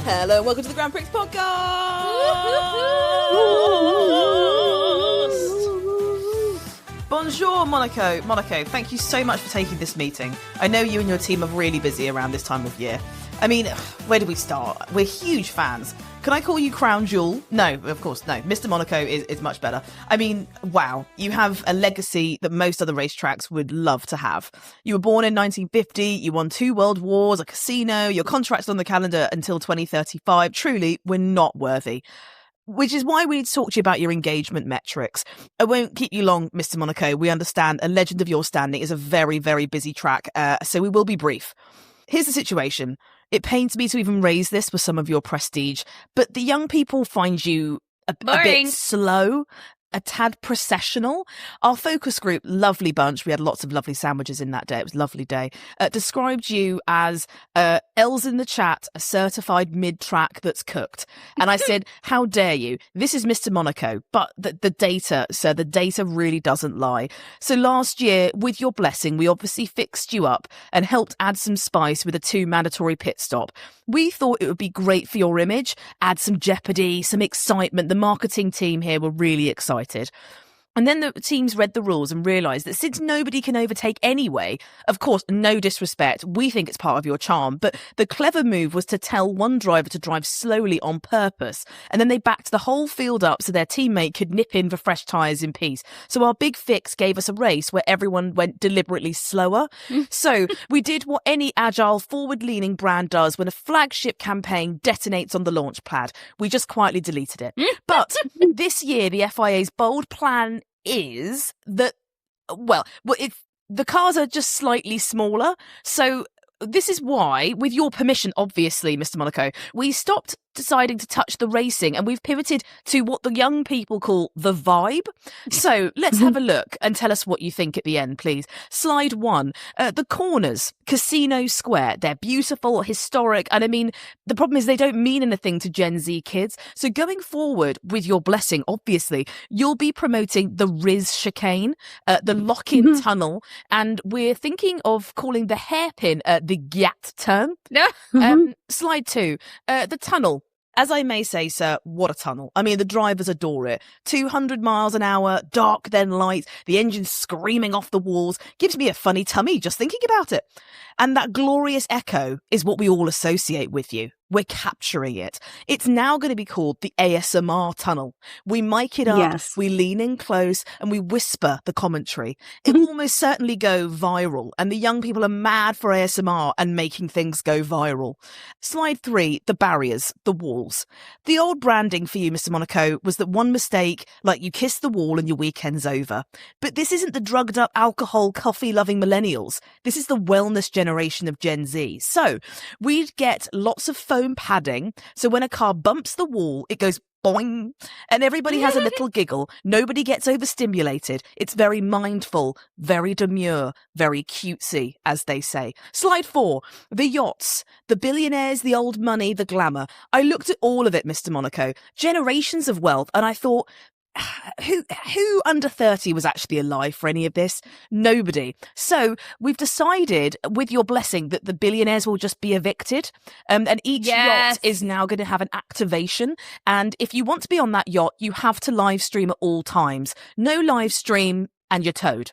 Hello, welcome to the Grand Prix podcast. Bonjour, Monaco. Monaco, thank you so much for taking this meeting. I know you and your team are really busy around this time of year. I mean, where do we start? We're huge fans. Can I call you Crown Jewel? No, of course, no. Mr. Monaco is much better. I mean, wow, you have a legacy that most other racetracks would love to have. You were born in 1950, you won 2 world wars, a casino, your contract's on the calendar until 2035. Truly, we're not worthy. Which is why we need to talk to you about your engagement metrics. I won't keep you long, Mr. Monaco. We understand a legend of your standing is a very, very busy track, so we will be brief. Here's the situation. It pains me to even raise this with some of your prestige, but the young people find you a bit slow, a tad processional. Our focus group, lovely bunch, we had lots of lovely sandwiches in that day, it was a lovely day, described you as Els in the chat, a certified mid-track that's cooked. And I said, how dare you? This is Mr. Monaco, but the data, sir, the data really doesn't lie. So last year, with your blessing, we obviously fixed you up and helped add some spice with a 2 mandatory pit stop. We thought it would be great for your image, add some jeopardy, some excitement. The marketing team here were really excited. And then the teams read the rules and realised that since nobody can overtake anyway, of course, no disrespect, we think it's part of your charm, but the clever move was to tell one driver to drive slowly on purpose, and then they backed the whole field up so their teammate could nip in for fresh tyres in peace. So our big fix gave us a race where everyone went deliberately slower. So we did what any agile, forward-leaning brand does when a flagship campaign detonates on the launch pad. We just quietly deleted it. But this year, the FIA's bold plan is that, the cars are just slightly smaller. So this is why, with your permission, obviously, Mr. Monaco, we stopped deciding to touch the racing and we've pivoted to what the young people call the vibe. So let's have a look and tell us what you think at the end, please. Slide 1, the corners, Casino Square. They're beautiful, historic, and I mean, the problem is they don't mean anything to Gen Z kids. So going forward, with your blessing, obviously, you'll be promoting the Riz chicane, the lock-in tunnel, and we're thinking of calling the hairpin the Gyat turn. Slide 2, the tunnel. As I may say, sir, what a tunnel. I mean, the drivers adore it. 200 miles an hour, dark then light, the engine screaming off the walls. Gives me a funny tummy just thinking about it. And that glorious echo is what we all associate with you. We're capturing it. It's now going to be called the ASMR tunnel. We mic it up, yes. We lean in close, and we whisper the commentary. It will almost certainly go viral, and the young people are mad for ASMR and making things go viral. Slide 3, the barriers, the walls. The old branding for you, Mr. Monaco, was that one mistake, like you kiss the wall and your weekend's over. But this isn't the drugged-up, alcohol, coffee-loving millennials. This is the wellness generation of Gen Z. So we'd get lots of foam padding, so when a car bumps the wall, it goes boing, and everybody has a little giggle. Nobody gets overstimulated. It's very mindful, very demure, very cutesy, as they say. Slide 4, the yachts, the billionaires, the old money, the glamour. I looked at all of it, Mr. Monaco. Generations of wealth, and I thought, who under 30 was actually alive for any of this? Nobody. So we've decided, with your blessing, that the billionaires will just be evicted. And each yacht is now going to have an activation. And if you want to be on that yacht, you have to live stream at all times. No live stream and you're towed.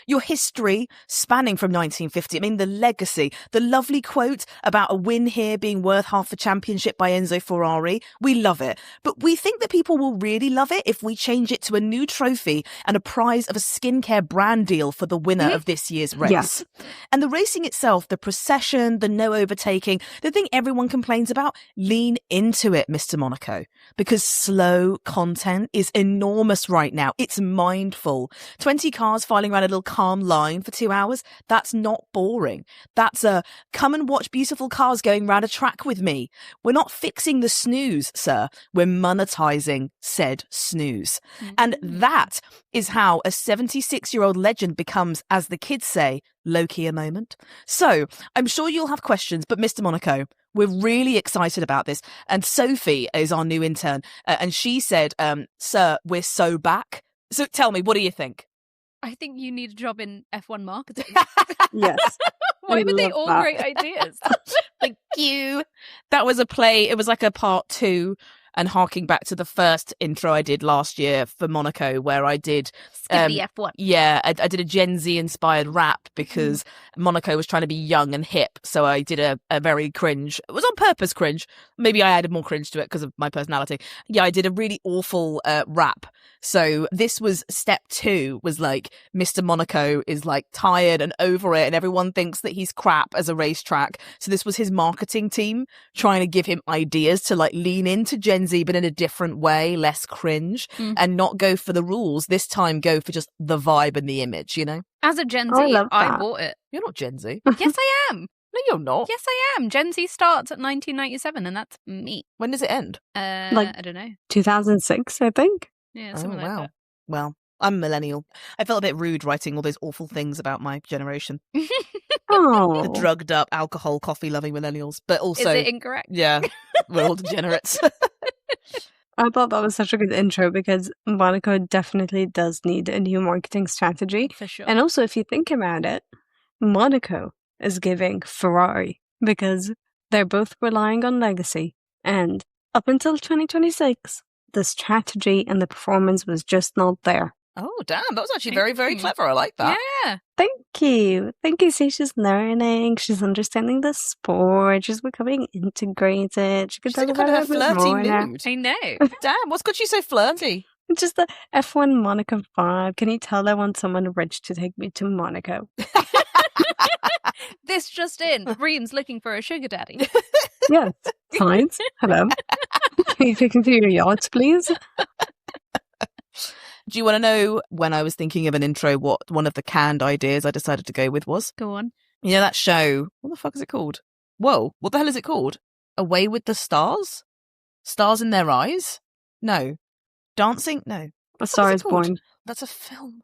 Your history spanning from 1950, I mean, the legacy, the lovely quote about a win here being worth half a championship by Enzo Ferrari. We love it. But we think that people will really love it if we change it to a new trophy and a prize of a skincare brand deal for the winner of this year's race. Yes. And the racing itself, the procession, the no overtaking, the thing everyone complains about, lean into it, Mr. Monaco, because slow content is enormous right now. It's mindful. 20 cars filing around a little calm line for 2 hours. That's not boring. That's a come and watch beautiful cars going round a track with me. We're not fixing the snooze, sir. We're monetizing said snooze. And that is how a 76-year-old legend becomes, as the kids say, low-key a moment. So I'm sure you'll have questions, but Mr. Monaco, we're really excited about this. And Sophie is our new intern. And she said, sir, we're so back. So tell me, what do you think? I think you need a job in F1 marketing. Yes. Why I were they love all that. great ideas? Thank you. That was a play. It was like a part 2, and harking back to the first intro I did last year for Monaco, where I did Skip the F1. Yeah, I did a Gen Z inspired rap because Monaco was trying to be young and hip. So I did a very cringe. It was on purpose cringe. Maybe I added more cringe to it because of my personality. Yeah, I did a really awful rap. So this was step 2, was like Mr. Monaco is like tired and over it, and everyone thinks that he's crap as a racetrack. So this was his marketing team trying to give him ideas to like lean into Gen Z, but in a different way, less cringe, and not go for the rules. This time, go for just the vibe and the image, you know? As a Gen Oh, I Z, love I that. bought it. You're not Gen Z. Yes, I am. No, you're not. Yes, I am. Gen Z starts at 1997, and that's me. When does it end? I don't know. 2006, I think. Yeah, something like that. Well, I'm a millennial. I felt a bit rude writing all those awful things about my generation. Oh. The drugged up, alcohol, coffee loving millennials. But also, Is it incorrect? yeah, we're all degenerates. I thought that was such a good intro because Monaco definitely does need a new marketing strategy. For sure. And also, if you think about it, Monaco is giving Ferrari because they're both relying on legacy. And up until 2026, the strategy and the performance was just not there. Oh, damn. That was actually very, very clever. I like that. Yeah. Thank you. Thank you. See, she's learning. She's understanding the sport. She's becoming integrated. She can She's talk in kind about of a it a bit flirty more now. mood. I know. Damn, what's got you so flirty? Just the F1 Monaco vibe. Can you tell I want someone rich to take me to Monaco? This just in. Reem's looking for a sugar daddy. Yes. Clients. Hello. Can you take me to your yacht, please? Do you want to know, when I was thinking of an intro, what one of the canned ideas I decided to go with was? Go on. You know that show? What the fuck is it called? Whoa, what the hell is it called? Away with the Stars? Stars in Their Eyes? No. Dancing? No. A Star is called? Born. That's a film.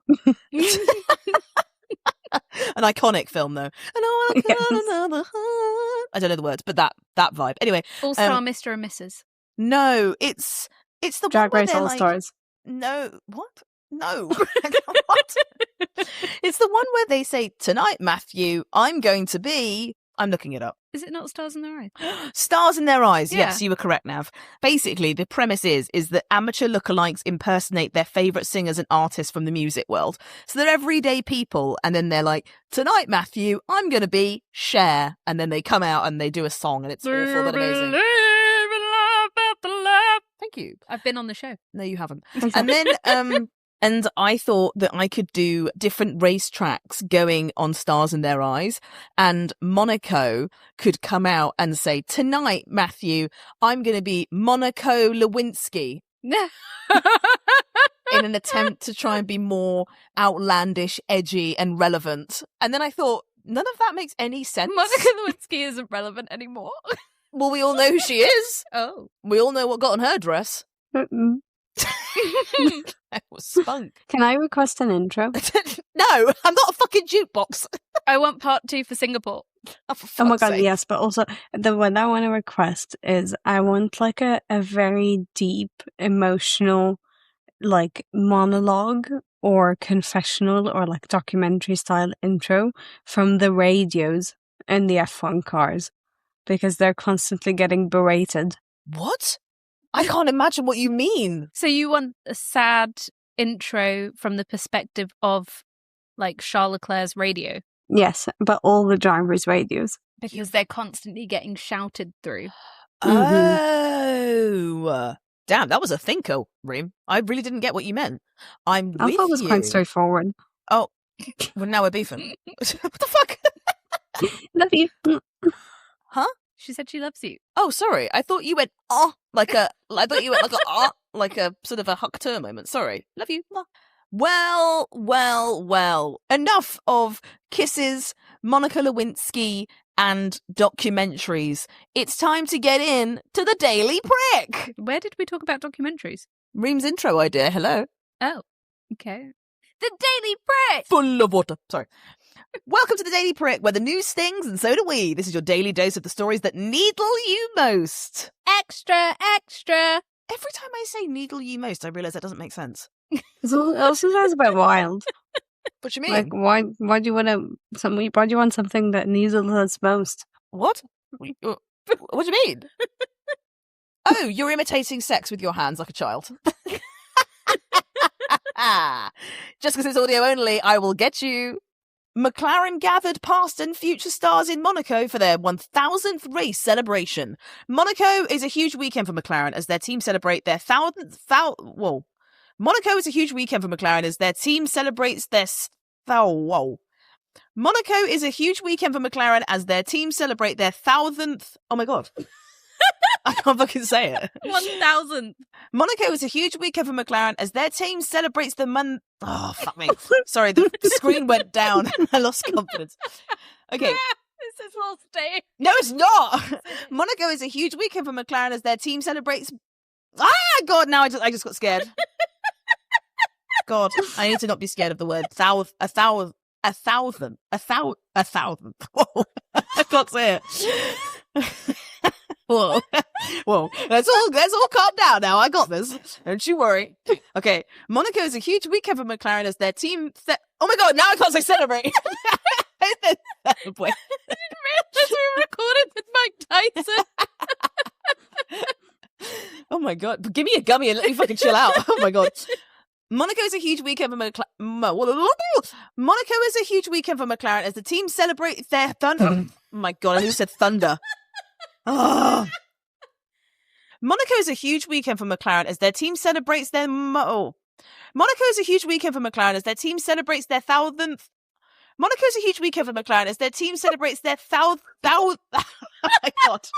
An iconic film, though. And I want to cut another heart. I don't know the words, but that vibe. Anyway. All-star Mr. and Mrs. No, it's the Drag one where Race they're All like, Stars. no, what? No. What? It's the one where they say, tonight, Matthew, I'm going to be... I'm looking it up. Is it not Stars in Their Eyes? Stars in Their Eyes. Yeah. Yes, you were correct, Nav. Basically, the premise is that amateur lookalikes impersonate their favourite singers and artists from the music world. So they're everyday people, and then they're like, tonight, Matthew, I'm going to be Cher. And then they come out and they do a song, and it's awful but amazing. Thank you. I've been on the show. No, you haven't. And then, and I thought that I could do different racetracks going on Stars in Their Eyes, and Monaco could come out and say, tonight, Matthew, I'm going to be Monaco Lewinsky, in an attempt to try and be more outlandish, edgy, and relevant. And then I thought, none of that makes any sense. Monica Lewinsky isn't relevant anymore. Well, we all know who she is. Oh. We all know what got on her dress. Mm-mm. That was spunk. Can I request an intro? No, I'm not a fucking jukebox. I want part 2 for Singapore. Oh, for Oh my fuck's god, sake. yes, but also the one I want to request is I want like a very deep, emotional, like monologue or confessional or like documentary style intro from the radios in the F1 cars because they're constantly getting berated. What? I can't imagine what you mean. So you want a sad intro from the perspective of like Charles Leclerc's radio? Yes, but all the drivers' radios. Because they're constantly getting shouted through. Oh. Damn, that was a thinker, Reem. I really didn't get what you meant. I'm I with thought it was you. quite straightforward. Oh, well, now we're beefing. What the fuck? Love you. Huh? She said she loves you. Oh, sorry. I thought you went, I thought you went like a sort of a Huck-Tur moment. Sorry. Love you. Well. Enough of kisses, Monica Lewinsky, and documentaries. It's time to get in to the Daily Prick. Where did we talk about documentaries? Reem's intro idea. Hello. Oh, okay. The Daily Prick! Full of water. Sorry. Welcome to the Daily Prick, where the news stings and so do we. This is your daily dose of the stories that needle you most. Extra, extra. Every time I say needle you most, I realise that doesn't make sense. It also sounds a bit wild. What do you mean? Like, why do you want something that needs us most? What? What do you mean? Oh, you're imitating sex with your hands like a child. Just because it's audio only, I will get you. McLaren gathered past and future stars in Monaco for their 1000th race celebration. Monaco is a huge weekend for McLaren as their team celebrate their Monaco is a huge weekend for McLaren as their team celebrates their Monaco is a huge weekend for McLaren as their team celebrate their 1000th. Oh my god. I can't fucking say it. 1000th. Monaco is a huge weekend for McLaren as their team celebrates the Oh, fuck me. Sorry, the screen went down. I lost confidence. Okay. This is all staying. No, it's not. Monaco is a huge weekend for McLaren as their team celebrates. God, now I just got scared. God, I need to not be scared of the word a thousand. Whoa, I can't say it. Whoa. Let's all calm down now. I got this. Don't you worry. Okay. Monaco is a huge weekend for McLaren as their team oh my god, now I can't say celebrate. I didn't realize we were recording with Mike Tyson. Oh my god. Give me a gummy and let me fucking chill out. Oh my god. Monaco is a huge weekend for Monaco is a huge weekend for McLaren as the team celebrates their thunder. Oh my god, I just said thunder. Oh. Monaco is a huge weekend for McLaren as their team celebrates their Monaco is a huge weekend for McLaren as their team celebrates their 1000th. Monaco is a huge weekend for McLaren as their team celebrates their Oh my god.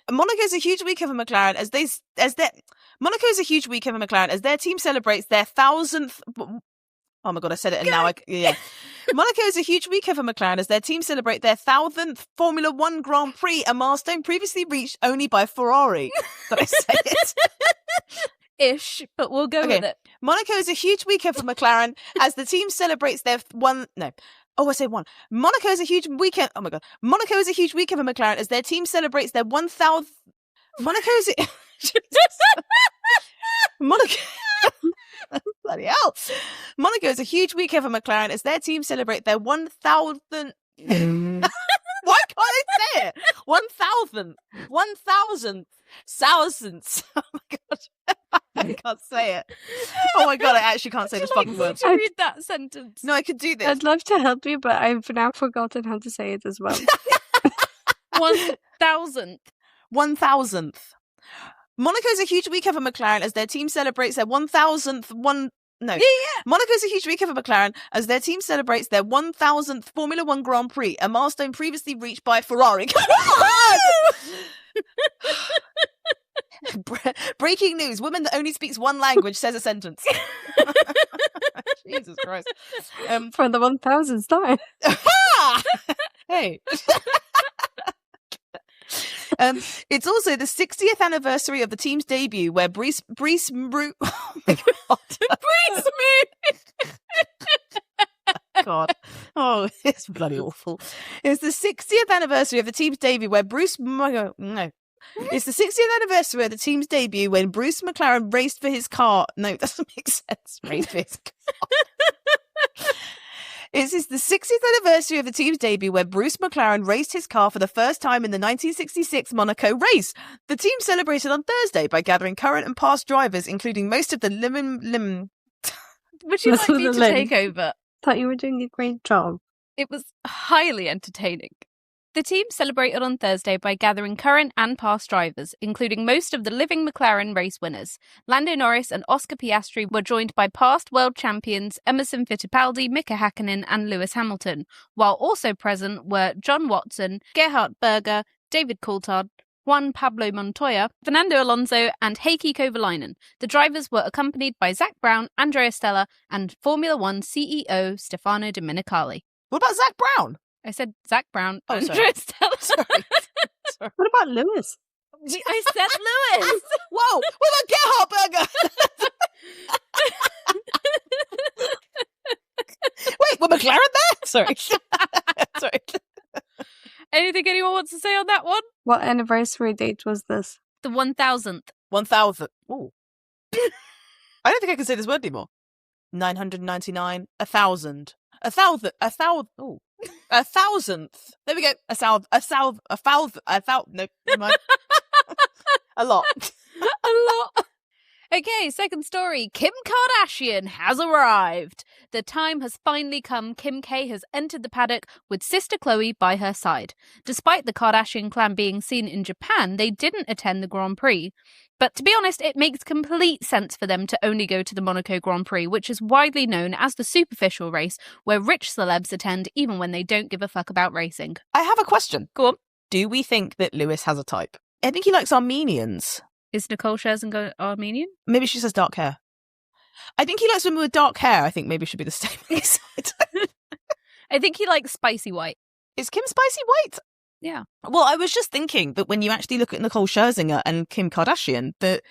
Monaco is a huge weekend for McLaren as Monaco is a huge weekend for McLaren as their team celebrates their 1000th. Oh my god, I said it and now Monaco is a huge weekend for McLaren as their team celebrate their 1000th Formula One Grand Prix, a milestone previously reached only by Ferrari. Did I say it? Ish, but we'll go with it. Monaco is a huge weekend for McLaren as the team celebrates their Monaco is a huge weekend. Oh my god. Monaco is a huge weekend for McLaren as their team celebrates their 1000th. Monaco is Monaco. Bloody hell. Monaco is a huge weekend for McLaren as their team celebrate their 1000th. Why can't I say it? 1000th. Thousandths. Oh my god. I can't say it. Oh my god, I actually can't say this fucking word. To read that sentence. No, I could do this. I'd love to help you, but I've now forgotten how to say it as well. 1000th. 1000th. Monaco is a huge weekend for McLaren as their team celebrates their 1000th Monaco is a huge weekend for McLaren as their team celebrates their 1000th Formula One Grand Prix, a milestone previously reached by Ferrari. Come on! Breaking news. Woman that only speaks one language says a sentence. Jesus Christ. For the 1000th time. Hey. It's also the 60th anniversary of the team's debut where Brice oh my god. God. Oh, it's bloody awful. It's the 60th anniversary of the team's debut where It's the 60th anniversary of the team's debut when Bruce McLaren raced for his car. No, that doesn't make sense. Raced for his car. It is the 60th anniversary of the team's debut where Bruce McLaren raced his car for the first time in the 1966 Monaco race. The team celebrated on Thursday by gathering current and past drivers, including most of the Would you like me to take over? Thought you were doing a great job. It was highly entertaining. The team celebrated on Thursday by gathering current and past drivers, including most of the living McLaren race winners. Lando Norris and Oscar Piastri were joined by past world champions Emerson Fittipaldi, Mika Hakkinen and Lewis Hamilton, while also present were John Watson, Gerhard Berger, David Coulthard, Juan Pablo Montoya, Fernando Alonso and Heikki Kovalainen. The drivers were accompanied by Zak Brown, Andrea Stella and Formula One CEO Stefano Domenicali. What about Zak Brown? I said Zak Brown. Oh, Andrea Stella. Sorry. What about Lewis? I said Lewis. Whoa! What about Gerhard Berger? Wait, were McLaren there? Sorry. Sorry. Anything anyone wants to say on that one? What anniversary date was this? The 1000th. 1000th. Ooh. I don't think I can say this word anymore. 999, 1,000. A thousandth. There we go. No, never mind. A lot. A lot. Okay, second story. Kim Kardashian has arrived. The time has finally come. Kim K has entered the paddock with sister Khloe by her side. Despite the Kardashian clan being seen in Japan, they didn't attend the Grand Prix. But to be honest, it makes complete sense for them to only go to the Monaco Grand Prix, which is widely known as the superficial race, where rich celebs attend even when they don't give a fuck about racing. I have a question. Go on. Do we think that Lewis has a type? I think he likes Armenians. Is Nicole Scherzinger Armenian? Maybe she says dark hair. I think he likes women with dark hair. I think maybe should be the statement. I think he likes spicy white. Is Kim spicy white? Yeah. Well, I was just thinking that when you actually look at Nicole Scherzinger and Kim Kardashian, that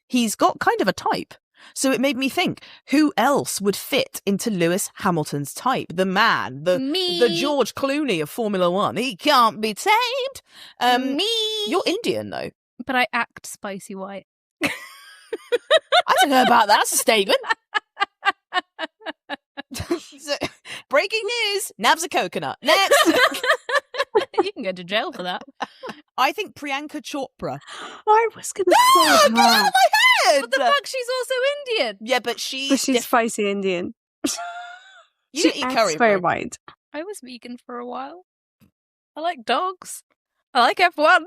he's got kind of a type. So it made me think, who else would fit into Lewis Hamilton's type? The man, the George Clooney of Formula One. He can't be tamed. Me. You're Indian, though. But I act spicy white. I don't know about that. That's a statement. So, breaking news. Nav's a coconut. Next. You can go to jail for that. I think Priyanka Chopra. I was going to say Get out of my head! What the fuck? She's also Indian. Yeah, but But she's spicy Indian. You She don't eat acts curry, very bro. white. I was vegan for a while. I like dogs. I like F1.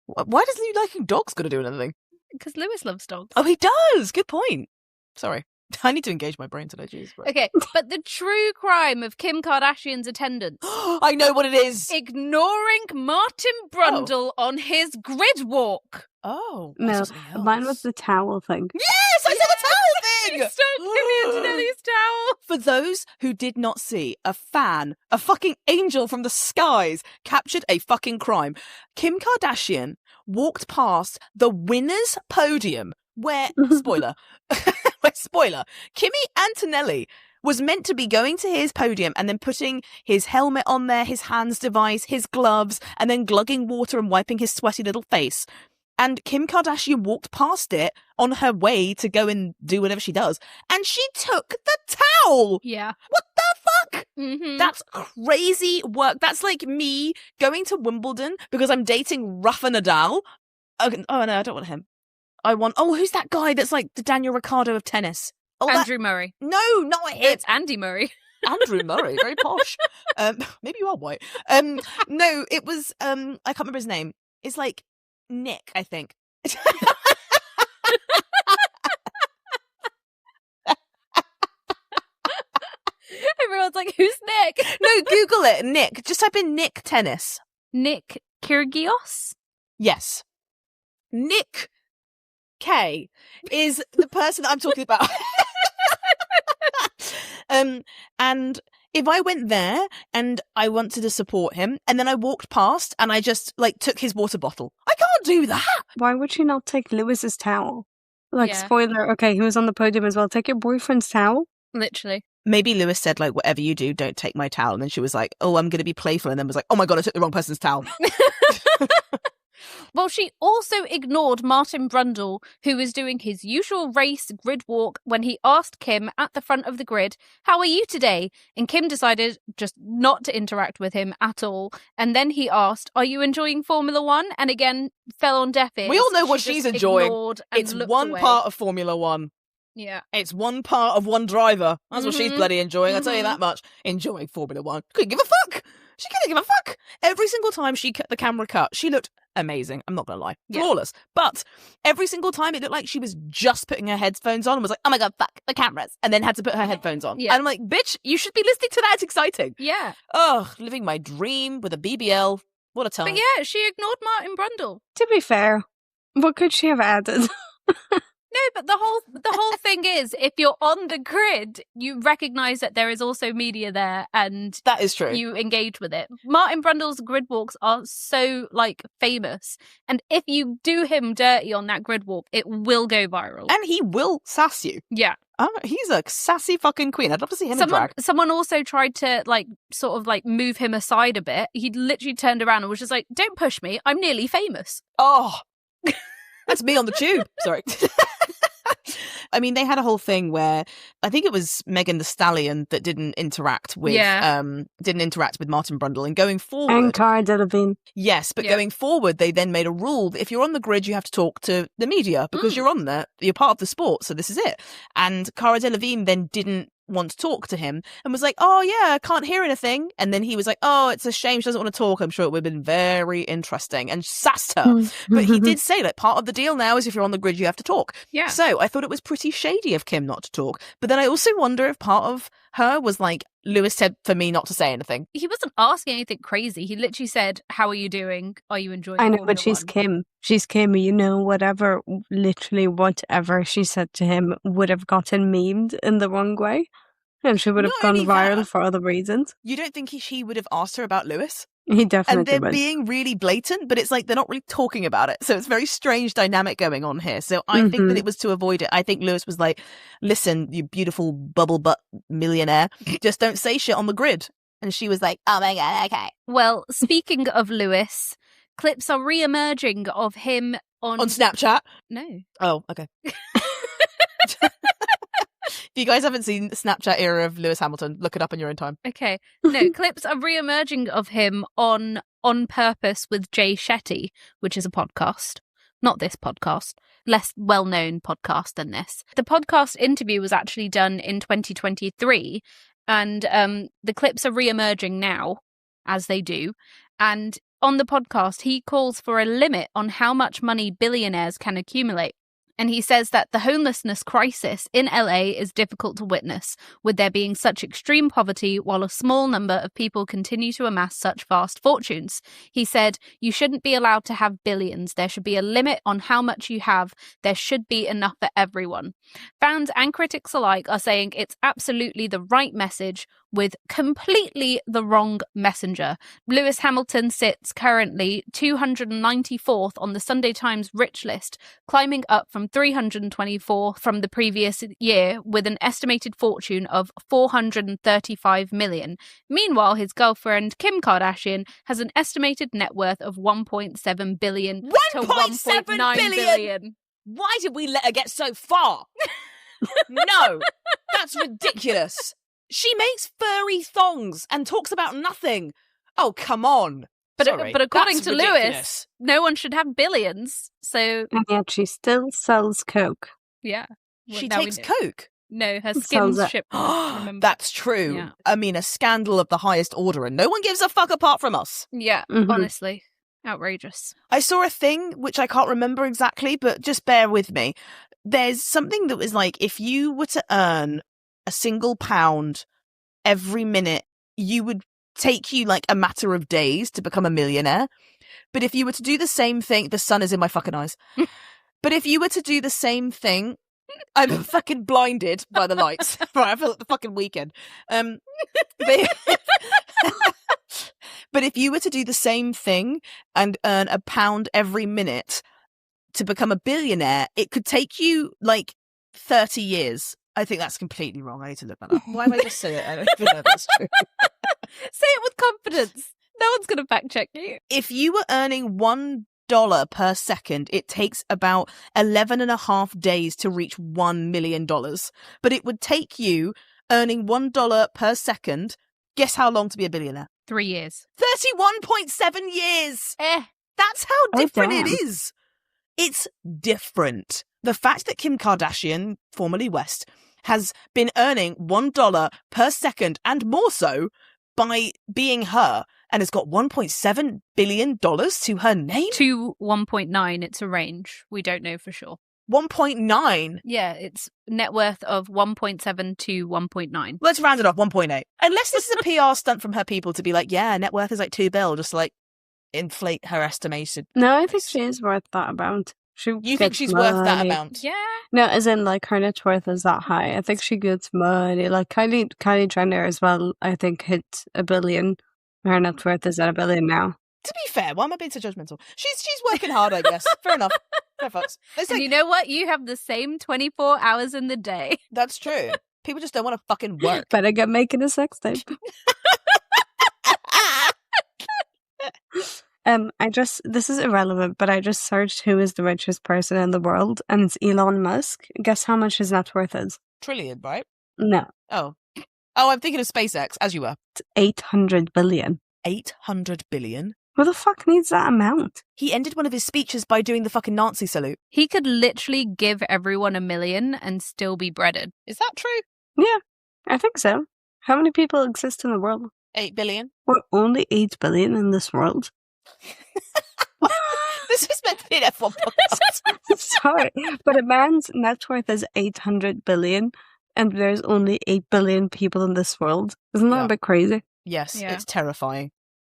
Why does you liking dogs got to do with anything? Because Lewis loves dogs. Oh, he does. Good point. Sorry. I need to engage my brain today, jeez. But... Okay, but the true crime of Kim Kardashian's attendance. I know what it is. Ignoring Martin Brundle on his grid walk. Oh. No, mine was the towel thing. Yes, I saw the towel thing. He stole Kimi Antonelli's towel. For those who did not see, a fan, a fucking angel from the skies, captured a fucking crime. Kim Kardashian walked past the winner's podium where, spoiler, Kimi Antonelli was meant to be going to his podium and then putting his helmet on there, his hands device, his gloves, and then glugging water and wiping his sweaty little face. And Kim Kardashian walked past it on her way to go and do whatever she does. And she took the towel. Yeah. What the fuck? Mm-hmm. That's crazy work. That's like me going to Wimbledon because I'm dating Rafa Nadal. Oh, no, I don't want him. Who's that guy that's like the Daniel Ricciardo of tennis? Oh, Andrew Murray. No, not him. It's Andy Murray. Andrew Murray, very posh. Maybe you are white. No, it was, I can't remember his name. It's like Nick, I think. Everyone's like, who's Nick? No, Google it. Nick. Just type in Nick tennis. Nick Kyrgios? Yes. Nick K is the person that I'm talking about. And if I went there and I wanted to support him and then I walked past and I just like took his water bottle, I can't do that. Why would she not take Lewis's towel? Like, Yeah. spoiler, okay, he was on the podium as well. Take your boyfriend's towel. Literally. Maybe Lewis said like, whatever you do, don't take my towel. And then she was like, oh, I'm going to be playful. And then was like, oh my God, I took the wrong person's towel. Well, she also ignored Martin Brundle, who was doing his usual race grid walk, when he asked Kim at the front of the grid, how are you today? And Kim decided just not to interact with him at all. And then he asked, are you enjoying Formula One? And again, fell on deaf ears. We all know what She she's just enjoying. ignored and It's looked one away. part of Formula One. Yeah. It's one part of one driver. That's what she's Mhm. bloody enjoying. I'll tell you Mhm. that much. Enjoying Formula One. Couldn't give a fuck. She couldn't give a fuck. Every single time the camera cut, she looked amazing. I'm not going to lie. Yeah. Flawless. But every single time it looked like she was just putting her headphones on and was like, oh my God, fuck, the cameras. And then had to put her headphones on. Yeah. And I'm like, bitch, you should be listening to that. It's exciting. Yeah. Ugh, living my dream with a BBL. What a time. But yeah, she ignored Martin Brundle. To be fair, what could she have added? No, but the whole thing is, if you're on the grid, you recognise that there is also media there, and That is true. you engage with it. Martin Brundle's grid walks are so like famous, and if you do him dirty on that grid walk, it will go viral. And he will sass you. Yeah. He's a sassy fucking queen. I'd love to see him in drag. Someone also tried to like sort of like move him aside a bit. He literally turned around and was just like, "Don't push me. I'm nearly famous." Oh, that's me on the tube. Sorry. I mean, they had a whole thing where I think it was Megan Thee Stallion that didn't interact with Martin Brundle, and going forward, And Cara Delevingne. yes, but going forward, they then made a rule that if you're on the grid, you have to talk to the media because you're on there, you're part of the sport, so this is it. And Cara Delevingne then didn't want to talk to him and was like, oh yeah, I can't hear anything. And then he was like, oh, it's a shame she doesn't want to talk. I'm sure it would have been very interesting, and sassed her. But he did say, like, part of the deal now is if you're on the grid, you have to talk. Yeah. So I thought it was pretty shady of Kim not to talk. But then I also wonder if part of her was like, Lewis said for me not to say anything. He wasn't asking anything crazy. He literally said, how are you doing? Are you enjoying I know, Formula but she's One? Kim. She's Kim, you know, whatever she said to him would have gotten memed in the wrong way. And she would have Not gone only viral that, for other reasons. You don't think he would have asked her about Lewis? He And definitely they're would. being really blatant, but it's like they're not really talking about it. So it's a very strange dynamic going on here. So I think that it was to avoid it. I think Lewis was like, listen, you beautiful bubble butt millionaire, just don't say shit on the grid. And she was like, oh my God, okay. Well, speaking of Lewis, clips are re-emerging of him on Snapchat? No. Oh, okay. If you guys haven't seen the Snapchat era of Lewis Hamilton, look it up in your own time. Okay. No, clips are re-emerging of him on Purpose with Jay Shetty, which is a podcast. Not this podcast. Less well-known podcast than this. The podcast interview was actually done in 2023, and the clips are re-emerging now, as they do. And on the podcast, he calls for a limit on how much money billionaires can accumulate. And he says that the homelessness crisis in LA is difficult to witness, with there being such extreme poverty while a small number of people continue to amass such vast fortunes. He said, you shouldn't be allowed to have billions. There should be a limit on how much you have. There should be enough for everyone. Fans and critics alike are saying it's absolutely the right message with completely the wrong messenger. Lewis Hamilton sits currently 294th on the Sunday Times Rich list, climbing up from 324 from the previous year with an estimated fortune of $435 million. Meanwhile, his girlfriend Kim Kardashian has an estimated net worth of $1.7 billion to $1.9 billion. Why did we let her get so far? No, that's ridiculous. She makes furry thongs and talks about nothing. Oh, come on. But Sorry, according that's to ridiculous. Lewis, no one should have billions. So And yet she still sells coke. yeah, She now we takes know. coke. No, her Sells skin's it. shipped. Remember? That's true. Yeah. I mean, a scandal of the highest order, and no one gives a fuck apart from us. Yeah, Mhm. honestly, outrageous. I saw a thing, which I can't remember exactly, but just bear with me. There's something that was like, if you were to earn a single pound every minute, you would take you like a matter of days to become a millionaire. But if you were to do the same thing, the sun is in my fucking eyes. But if you were to do the same thing, I'm fucking blinded by the lights. Right, I feel like the fucking weekend. But if you were to do the same thing and earn a pound every minute to become a billionaire, it could take you like 30 years. I think that's completely wrong. I need to look that up. Why have I just said it? I don't even know if that's true. Say it with confidence. No one's going to fact check you. If you were earning $1 per second, it takes about 11 and a half days to reach $1 million. But it would take you earning $1 per second. Guess how long to be a billionaire? 3 years. 31.7 years. That's how Oh, different it damn. is. It's different. The fact that Kim Kardashian, formerly West, has been earning $1 per second and more so by being her and has got $1.7 billion to her name. To 1.9, it's a range. We don't know for sure. 1.9. Yeah, it's net worth of 1.7 to 1.9. Let's round it off, 1.8. Unless this is a PR stunt from her people to be like, yeah, net worth is like $2 billion, just to, like, inflate her estimation. No, I think she is worth that amount. You think gets she's worth that money. amount? Yeah. No, as in, like, her net worth is that high. I think she gets money. Like, Kylie Jenner as well, I think, hit $1 billion. Her net worth is at $1 billion now. To be fair, why am I being so judgmental? She's working hard, I guess. Fair enough. Fair fucks. It's And like, you know what? You have the same 24 hours in the day. that's true. People just don't want to fucking work. Better get making a sex tape. This is irrelevant, but I just searched who is the richest person in the world, and it's Elon Musk. Guess how much his net worth is? Trillion, right? No. Oh, I'm thinking of SpaceX, as you were. It's 800 billion. 800 billion? Who the fuck needs that amount? He ended one of his speeches by doing the fucking Nazi salute. He could literally give everyone $1 million and still be breaded. Is that true? Yeah, I think so. How many people exist in the world? 8 billion? We're only 8 billion in this world. This was meant to be an F1 podcast. Sorry, but a man's net worth is 800 billion, and there's only 8 billion people in this world. Isn't that a bit crazy? Yes, Yeah. It's terrifying.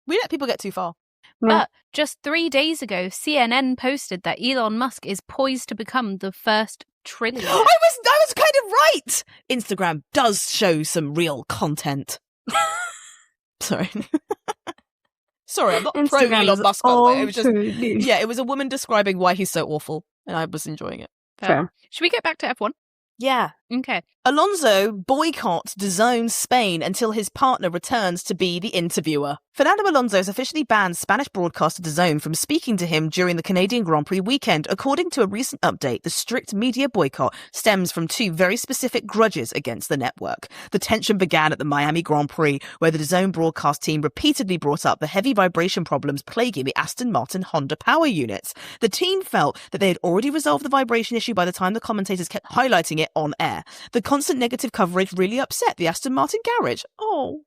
We let people get too far. But just 3 days ago, CNN posted that Elon Musk is poised to become the first trillionaire. I was kind of right. Instagram does show some real content. Sorry. Sorry, I'm not pro Instagram Elon is Musk, by the way. It was just, all true news. yeah, it was a woman describing why he's so awful, and I was enjoying it. Fair. Should we get back to F1? Yeah. Okay. Alonso boycotts DAZN Spain until his partner returns to be the interviewer. Fernando Alonso has officially banned Spanish broadcaster DAZN from speaking to him during the Canadian Grand Prix weekend. According to a recent update, the strict media boycott stems from two very specific grudges against the network. The tension began at the Miami Grand Prix, where the DAZN broadcast team repeatedly brought up the heavy vibration problems plaguing the Aston Martin Honda power units. The team felt that they had already resolved the vibration issue by the time the commentators kept highlighting it on air. The constant negative coverage really upset the Aston Martin garage. Oh.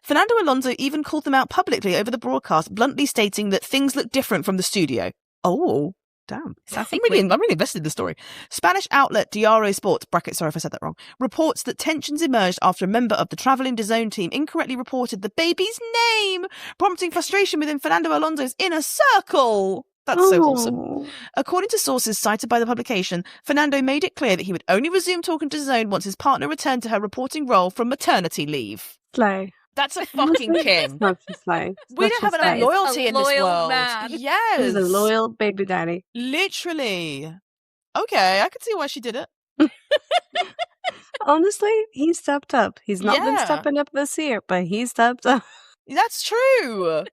Fernando Alonso even called them out publicly over the broadcast, bluntly stating that things look different from the studio. Oh, damn. I'm really invested in the story. Spanish outlet Diario Sports, sorry if I said that wrong, reports that tensions emerged after a member of the travelling DAZN team incorrectly reported the baby's name, prompting frustration within Fernando Alonso's inner circle. That's so wholesome. According to sources cited by the publication, Fernando made it clear that he would only resume talking to DAZN once his partner returned to her reporting role from maternity leave. Slay. That's a fucking Kim. Not just slay. We don't have enough loyalty in this world. Man. Yes. He's a loyal baby daddy. Literally. Okay, I can see why she did it. Honestly, he stepped up. He's not been stepping up this year, but he stepped up. That's true.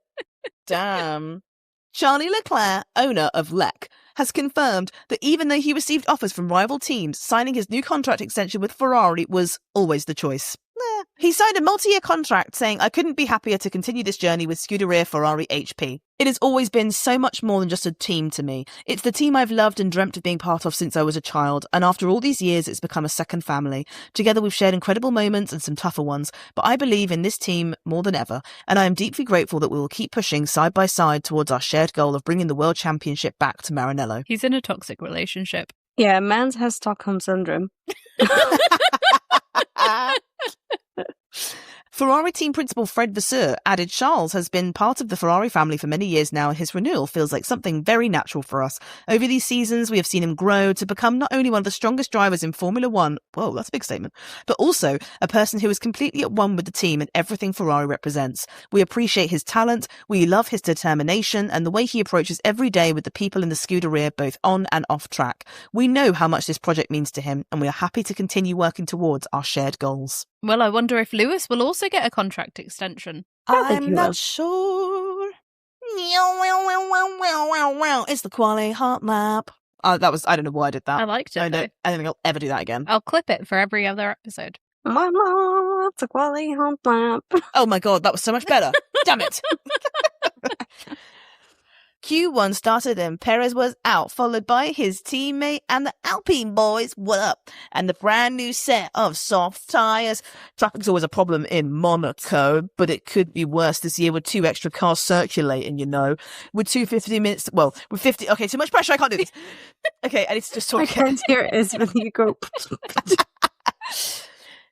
Damn. Charlie Leclerc, owner of Lec, has confirmed that even though he received offers from rival teams, signing his new contract extension with Ferrari was always the choice. He signed a multi-year contract saying, "I couldn't be happier to continue this journey with Scuderia Ferrari HP. It has always been so much more than just a team to me. It's the team I've loved and dreamt of being part of since I was a child, and after all these years, it's become a second family. Together we've shared incredible moments and some tougher ones, but I believe in this team more than ever, and I am deeply grateful that we will keep pushing side by side towards our shared goal of bringing the World Championship back to Maranello." He's in a toxic relationship. Yeah, man's has Stockholm Syndrome. Ferrari team principal Fred Vasseur added Charles has been part of the Ferrari family for many years now, and his renewal feels like something very natural for us. Over these seasons, we have seen him grow to become not only one of the strongest drivers in Formula One, whoa, that's a big statement, but also a person who is completely at one with the team and everything Ferrari represents. We appreciate his talent, we love his determination, and the way he approaches every day with the people in the Scuderia, both on and off track. We know how much this project means to him, and we are happy to continue working towards our shared goals. Well, I wonder if Lewis will also get a contract extension. I'm not sure. It's the quality hot lap. I don't know why I did that. I liked it. I don't think I'll ever do that again. I'll clip it for every other episode. Mama, it's a quality hot lap. Oh my god, that was so much better. Damn it. Q1 started and Perez was out, followed by his teammate and the Alpine boys. What up? And the brand new set of soft tyres. Traffic's always a problem in Monaco, but it could be worse this year with 2 extra cars circulating, you know. With 250 minutes, well, with 50, okay, too much pressure, I can't do this. Okay, I need to just talk. I can't hear it as when you go.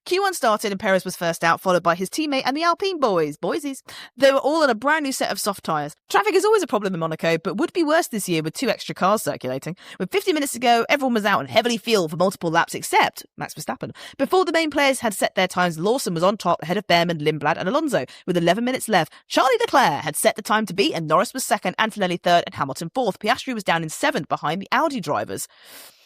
Q1 started and Perez was first out, followed by his teammate and the Alpine boysies. They were all on a brand new set of soft tyres. Traffic is always a problem in Monaco, but would be worse this year with 2 extra cars circulating. With 50 minutes to go, everyone was out and heavily fueled for multiple laps except Max Verstappen. Before the main players had set their times, Lawson was on top ahead of Behrman, Lindblad and Alonso. With 11 minutes left, Charlie Leclerc had set the time to beat and Norris was second, Antonelli third and Hamilton fourth. Piastri was down in 7th behind the Audi drivers.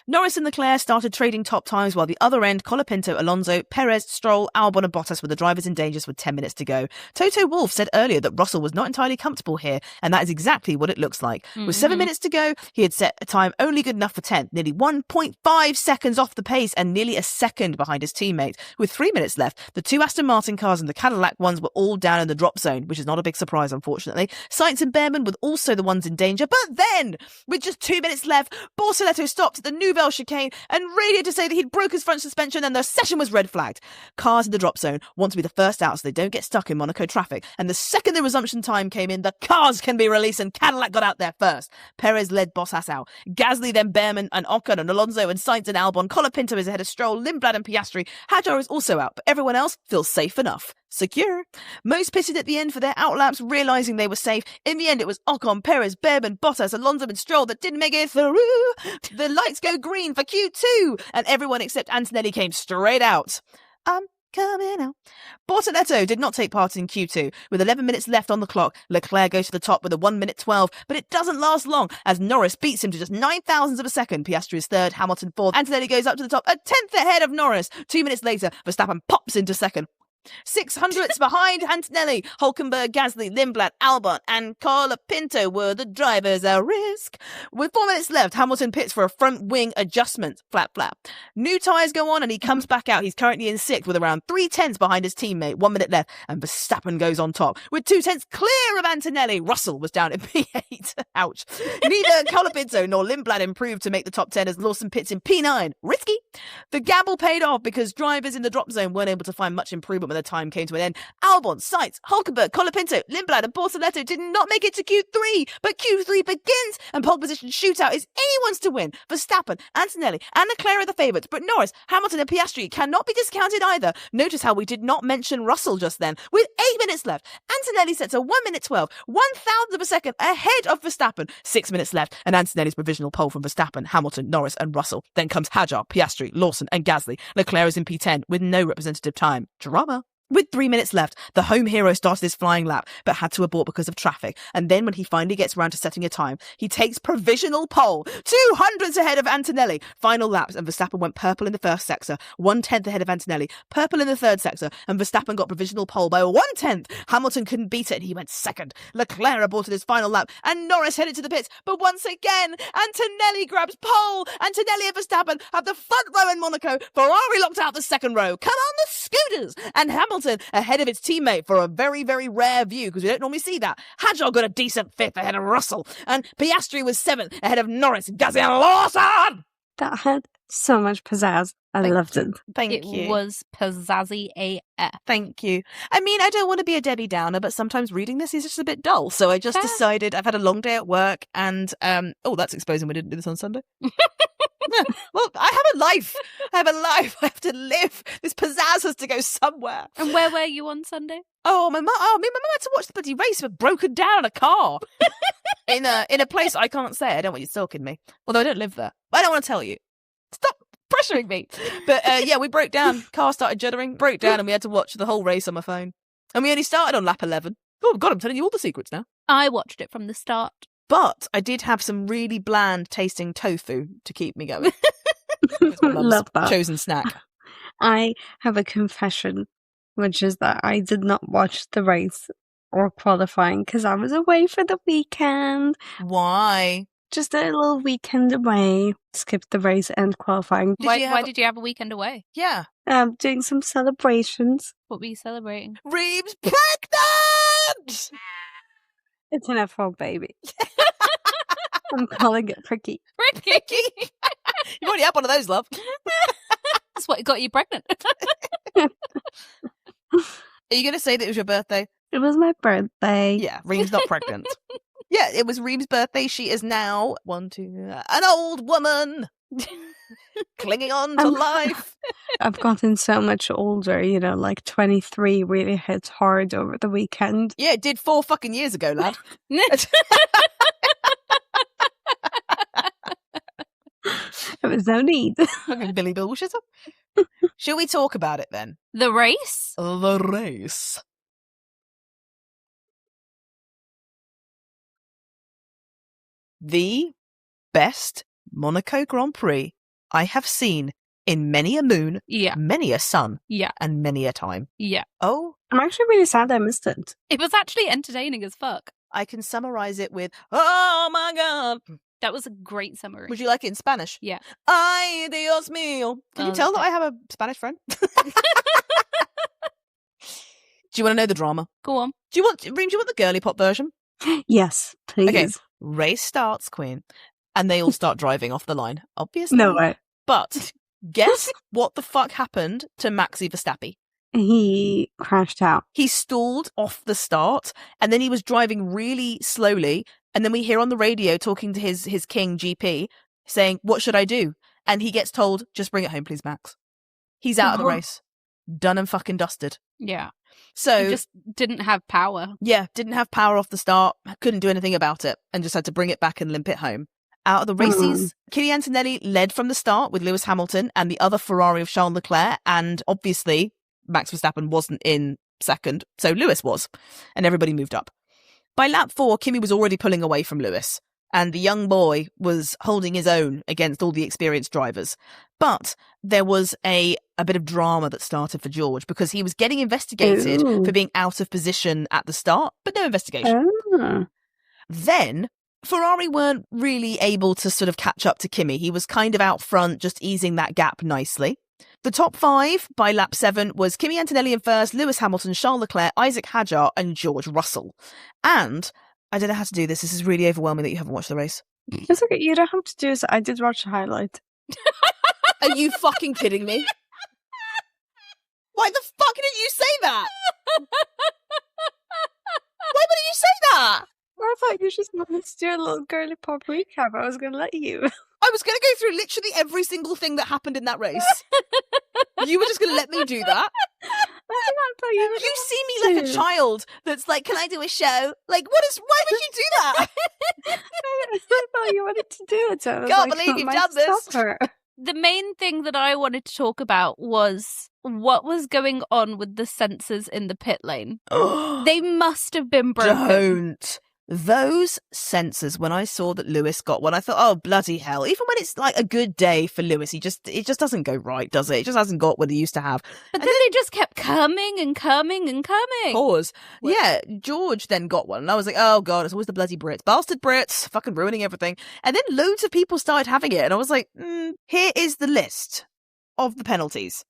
Norris and Leclerc started trading top times, while the other end, Colapinto, Alonso, Perez, Stroll, Albon and Bottas were the drivers in danger with 10 minutes to go. Toto Wolff said earlier that Russell was not entirely comfortable here, and that is exactly what it looks like. With 7 minutes to go, he had set a time only good enough for 10th, nearly 1.5 seconds off the pace and nearly a second behind his teammate. With 3 minutes left, the two Aston Martin cars and the Cadillac ones were all down in the drop zone, which is not a big surprise, unfortunately. Sainz and Behrman were also the ones in danger, but then, with just 2 minutes left, Bortoletto stopped at the Nouvelle chicane and radioed to say that he'd broke his front suspension and the session was red flagged. Cars in the drop zone want to be the first out so they don't get stuck in Monaco traffic, and the second the resumption time came in, the cars can be released, and Cadillac got out there first. Perez led Bottas out. Gasly, then Behrman and Ocon and Alonso and Sainz and Albon. Colapinto is ahead of Stroll, Lindblad and Piastri. Hadjar is also out, but everyone else feels safe enough. Secure. Most pitted at the end for their outlaps, realising they were safe. In the end, it was Ocon, Perez, Behrman, Bottas, Alonso and Stroll that didn't make it through. The lights go green for Q2, and everyone except Antonelli came straight out. Coming out. Bortoletto did not take part in Q2. With 11 minutes left on the clock, Leclerc goes to the top with a 1 minute 12, but it doesn't last long as Norris beats him to just 9,000ths of a second. Piastri is third, Hamilton fourth. Antonelli goes up to the top, a 10th ahead of Norris. 2 minutes later, Verstappen pops into second. 600ths behind Antonelli, Hülkenberg, Gasly, Lindblad, Albon and Colapinto were the drivers at risk. With 4 minutes left, Hamilton pits for a front wing adjustment. Flap, flap. New tyres go on and he comes back out. He's currently in sixth with around 3/10 behind his teammate. 1 minute left and Verstappen goes on top. With 2/10 clear of Antonelli, Russell was down in P8. Ouch. Neither Colapinto nor Lindblad improved to make the top 10 as Lawson pits in P9. Risky. The gamble paid off because drivers in the drop zone weren't able to find much improvement when the time came to an end. Albon, Sainz, Hülkenberg, Colapinto, Lindblad and Bortoletto did not make it to Q3, but Q3 begins and pole position shootout is anyone's to win. Verstappen, Antonelli and Leclerc are the favourites, but Norris, Hamilton and Piastri cannot be discounted either. Notice how we did not mention Russell just then. With 8 minutes left, Antonelli sets a 1 minute 12, 1,000th of a second ahead of Verstappen. 6 minutes left and Antonelli's provisional pole from Verstappen, Hamilton, Norris and Russell. Then comes Hadjar, Piastri, Lawson and Gasly. Leclerc is in P10 with no representative time. Drama. With 3 minutes left, the home hero started his flying lap, but had to abort because of traffic. And then when he finally gets around to setting a time, he takes provisional pole, 200ths ahead of Antonelli. Final laps, and Verstappen went purple in the first sector, 1/10 ahead of Antonelli, purple in the third sector, and Verstappen got provisional pole by 1/10. Hamilton couldn't beat it, and he went second. Leclerc aborted his final lap, and Norris headed to the pits, but once again, Antonelli grabs pole. Antonelli and Verstappen have the front row in Monaco. Ferrari locked out the second row. Come on, the scooters! And Hamilton ahead of its teammate for a very, very rare view because we don't normally see that. Hadjar got a decent fifth ahead of Russell and Piastri was seventh ahead of Norris, Gasly and Lawson. That had so much pizzazz. I loved it. Thank you. It was pizzazzy AF. Thank you. I mean, I don't want to be a Debbie Downer, but sometimes reading this is just a bit dull. So I just decided I've had a long day at work and, that's exposing we didn't do this on Sunday. Yeah, well, I have a life. I have to live. This pizzazz has to go somewhere. And where were you on Sunday? Oh, me and my mum had to watch the bloody race with broken down in a car. in a place I can't say. I don't want you stalking me. Although I don't live there. I don't want to tell you. Stop pressuring me. But we broke down. Car started juddering, broke down, and we had to watch the whole race on my phone. And we only started on lap 11. Oh, God, I'm telling you all the secrets now. I watched it from the start. But I did have some really bland tasting tofu to keep me going. Love that. Chosen snack. I have a confession, which is that I did not watch the race or qualifying because I was away for the weekend. Why? Just a little weekend away. Skipped the race and qualifying. Why did you have a weekend away? Yeah. Doing some celebrations. What were you celebrating? Reeves pregnant! It's an F1 baby. I'm calling it Pricky. Pricky! You've already had one of those, love. That's what got you pregnant. Are you going to say that it was your birthday? It was my birthday. Yeah, Reeves not pregnant. Yeah, it was Reeves' birthday. She is now an old woman. Clinging on to life. I've gotten so much older, like 23 really hits hard over the weekend. Yeah, it did 4 fucking years ago, lad. There was no need. Fucking Billy Bullshitter. Shall we talk about it then? The race? The race. The best Monaco Grand Prix I have seen in many a moon, many a sun, and many a time. Yeah. Oh. I'm actually really sad I missed it. It was actually entertaining as fuck. I can summarize it with, oh my God. That was a great summary. Would you like it in Spanish? Yeah. Ay, Dios mío. Can you tell that I have a Spanish friend? Do you want to know the drama? Go on. Reem, do you want the girly pop version? Yes, please. Okay, race starts, Queen, and they all start driving off the line, obviously. No way. But guess what the fuck happened to Maxi Verstappen? He crashed out. He stalled off the start, and then he was driving really slowly, and then we hear on the radio talking to his king GP saying, what should I do? And he gets told, just bring it home, please, Max. He's out of the race. Done and fucking dusted. Yeah. So he just didn't have power. Yeah, didn't have power off the start, couldn't do anything about it, and just had to bring it back and limp it home. Out of the races, Kimi Antonelli led from the start with Lewis Hamilton and the other Ferrari of Charles Leclerc, and obviously Max Verstappen wasn't in second, so Lewis was, and everybody moved up. By lap 4, Kimi was already pulling away from Lewis, and the young boy was holding his own against all the experienced drivers. But there was a bit of drama that started for George because he was getting investigated for being out of position at the start, but no investigation. Then Ferrari weren't really able to sort of catch up to Kimi. He was kind of out front, just easing that gap nicely. The top 5 by lap 7 was Kimi Antonelli in first, Lewis Hamilton, Charles Leclerc, Isaac Hadjar, and George Russell. And I don't know how to do this. This is really overwhelming that you haven't watched the race. It's okay. You don't have to do this. I did watch the highlight. Are you fucking kidding me? Why the fuck didn't you say that? Why wouldn't you say that? I thought you just wanted to do a little girly pop recap. I was going to let you. I was going to go through literally every single thing that happened in that race. You were just going to let me do that? You see me like a child that's like, can I do a show? Like, why would you do that? I thought you wanted to do it. So I was Can't believe you've done this. The main thing that I wanted to talk about was what was going on with the sensors in the pit lane. They must have been broken. Don't. Those sensors, when I saw that Lewis got one, I thought, oh, bloody hell. Even when it's like a good day for Lewis, it just doesn't go right, does it? It just hasn't got what he used to have. But then they just kept coming and coming and coming. Pause. Yeah, George then got one. And I was like, oh, God, it's always the bloody Brits. Bastard Brits, fucking ruining everything. And then loads of people started having it. And I was like, here is the list of the penalties.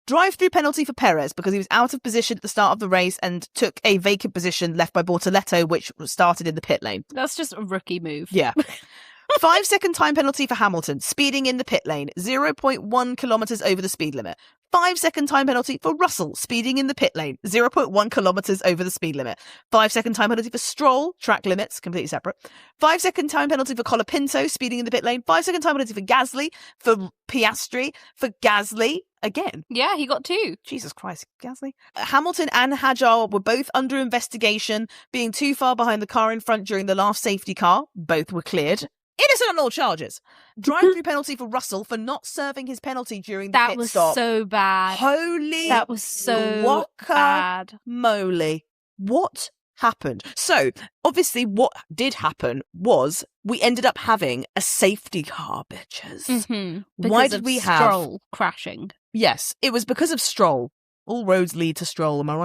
Drive-through penalty for Perez because he was out of position at the start of the race and took a vacant position left by Bortoletto, which started in the pit lane. That's just a rookie move. Yeah. 5-second time penalty for Hamilton, speeding in the pit lane, 0.1 kilometres over the speed limit. 5-second time penalty for Russell, speeding in the pit lane, 0.1 kilometres over the speed limit. 5-second time penalty for Stroll, track limits, completely separate. 5-second time penalty for Colapinto, speeding in the pit lane. 5-second time penalty for Gasly, for Piastri, for Gasly. Again. Yeah, he got 2. Jesus Christ, Gasly. Hamilton and Hadjar were both under investigation, being too far behind the car in front during the last safety car. Both were cleared. Innocent on all charges. Drive-through penalty for Russell for not serving his penalty during the pit stop. That was so bad. Holy That was so bad. Moly. What happened? So, obviously, what did happen was we ended up having a safety car, bitches. Mm-hmm. Why did we have Stroll crashing? Yes, it was because of Stroll. All roads lead to Stroll, am I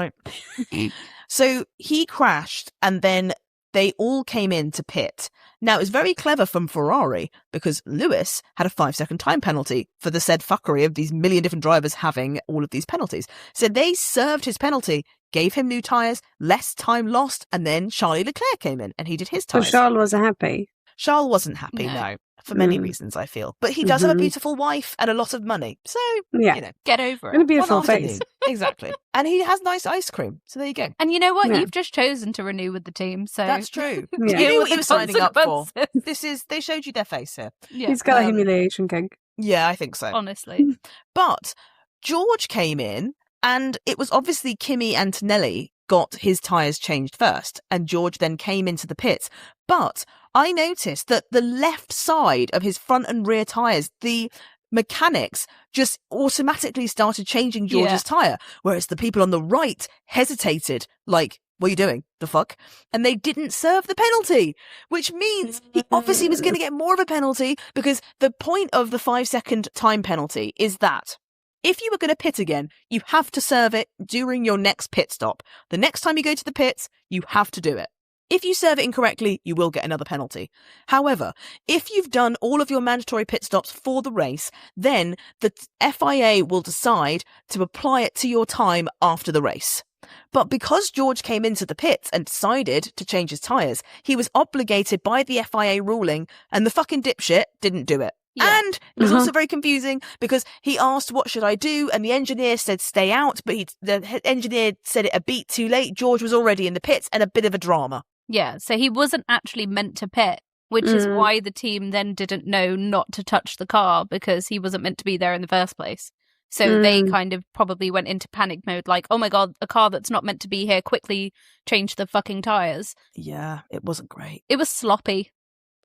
right? So he crashed and then they all came in to pit. Now, it was very clever from Ferrari because Lewis had a 5-second time penalty for the said fuckery of these million different drivers having all of these penalties. So they served his penalty, gave him new tyres, less time lost, and then Charlie Leclerc came in and he did his tyres. So Charles wasn't happy? Charles wasn't happy, no. For many reasons, I feel. But he does have a beautiful wife and a lot of money. So, you know. Get over it. And a beautiful face. Exactly. And he has nice ice cream. So there you go. And you know what? Yeah. You've just chosen to renew with the team. So that's true. You knew what you were signing up for. They showed you their face here. Yeah. He's got a humiliation gig. Yeah, I think so. Honestly. But George came in and it was obviously Kimi Antonelli got his tyres changed first and George then came into the pits. But I noticed that the left side of his front and rear tyres, the mechanics just automatically started changing George's tyre, whereas the people on the right hesitated like what are you doing? The fuck? And they didn't serve the penalty, which means he obviously was going to get more of a penalty, because the point of the 5-second time penalty is that if you were going to pit again, you have to serve it during your next pit stop. The next time you go to the pits, you have to do it. If you serve it incorrectly, you will get another penalty. However, if you've done all of your mandatory pit stops for the race, then the FIA will decide to apply it to your time after the race. But because George came into the pits and decided to change his tyres, he was obligated by the FIA ruling, and the fucking dipshit didn't do it. Yeah. And it was also very confusing because he asked, what should I do? And the engineer said, stay out. But the engineer said it a beat too late. George was already in the pits, and a bit of a drama. Yeah, so he wasn't actually meant to pit, which is why the team then didn't know not to touch the car, because he wasn't meant to be there in the first place. So they kind of probably went into panic mode, like, oh my God, a car that's not meant to be here, quickly change the fucking tyres. Yeah, it wasn't great. It was sloppy.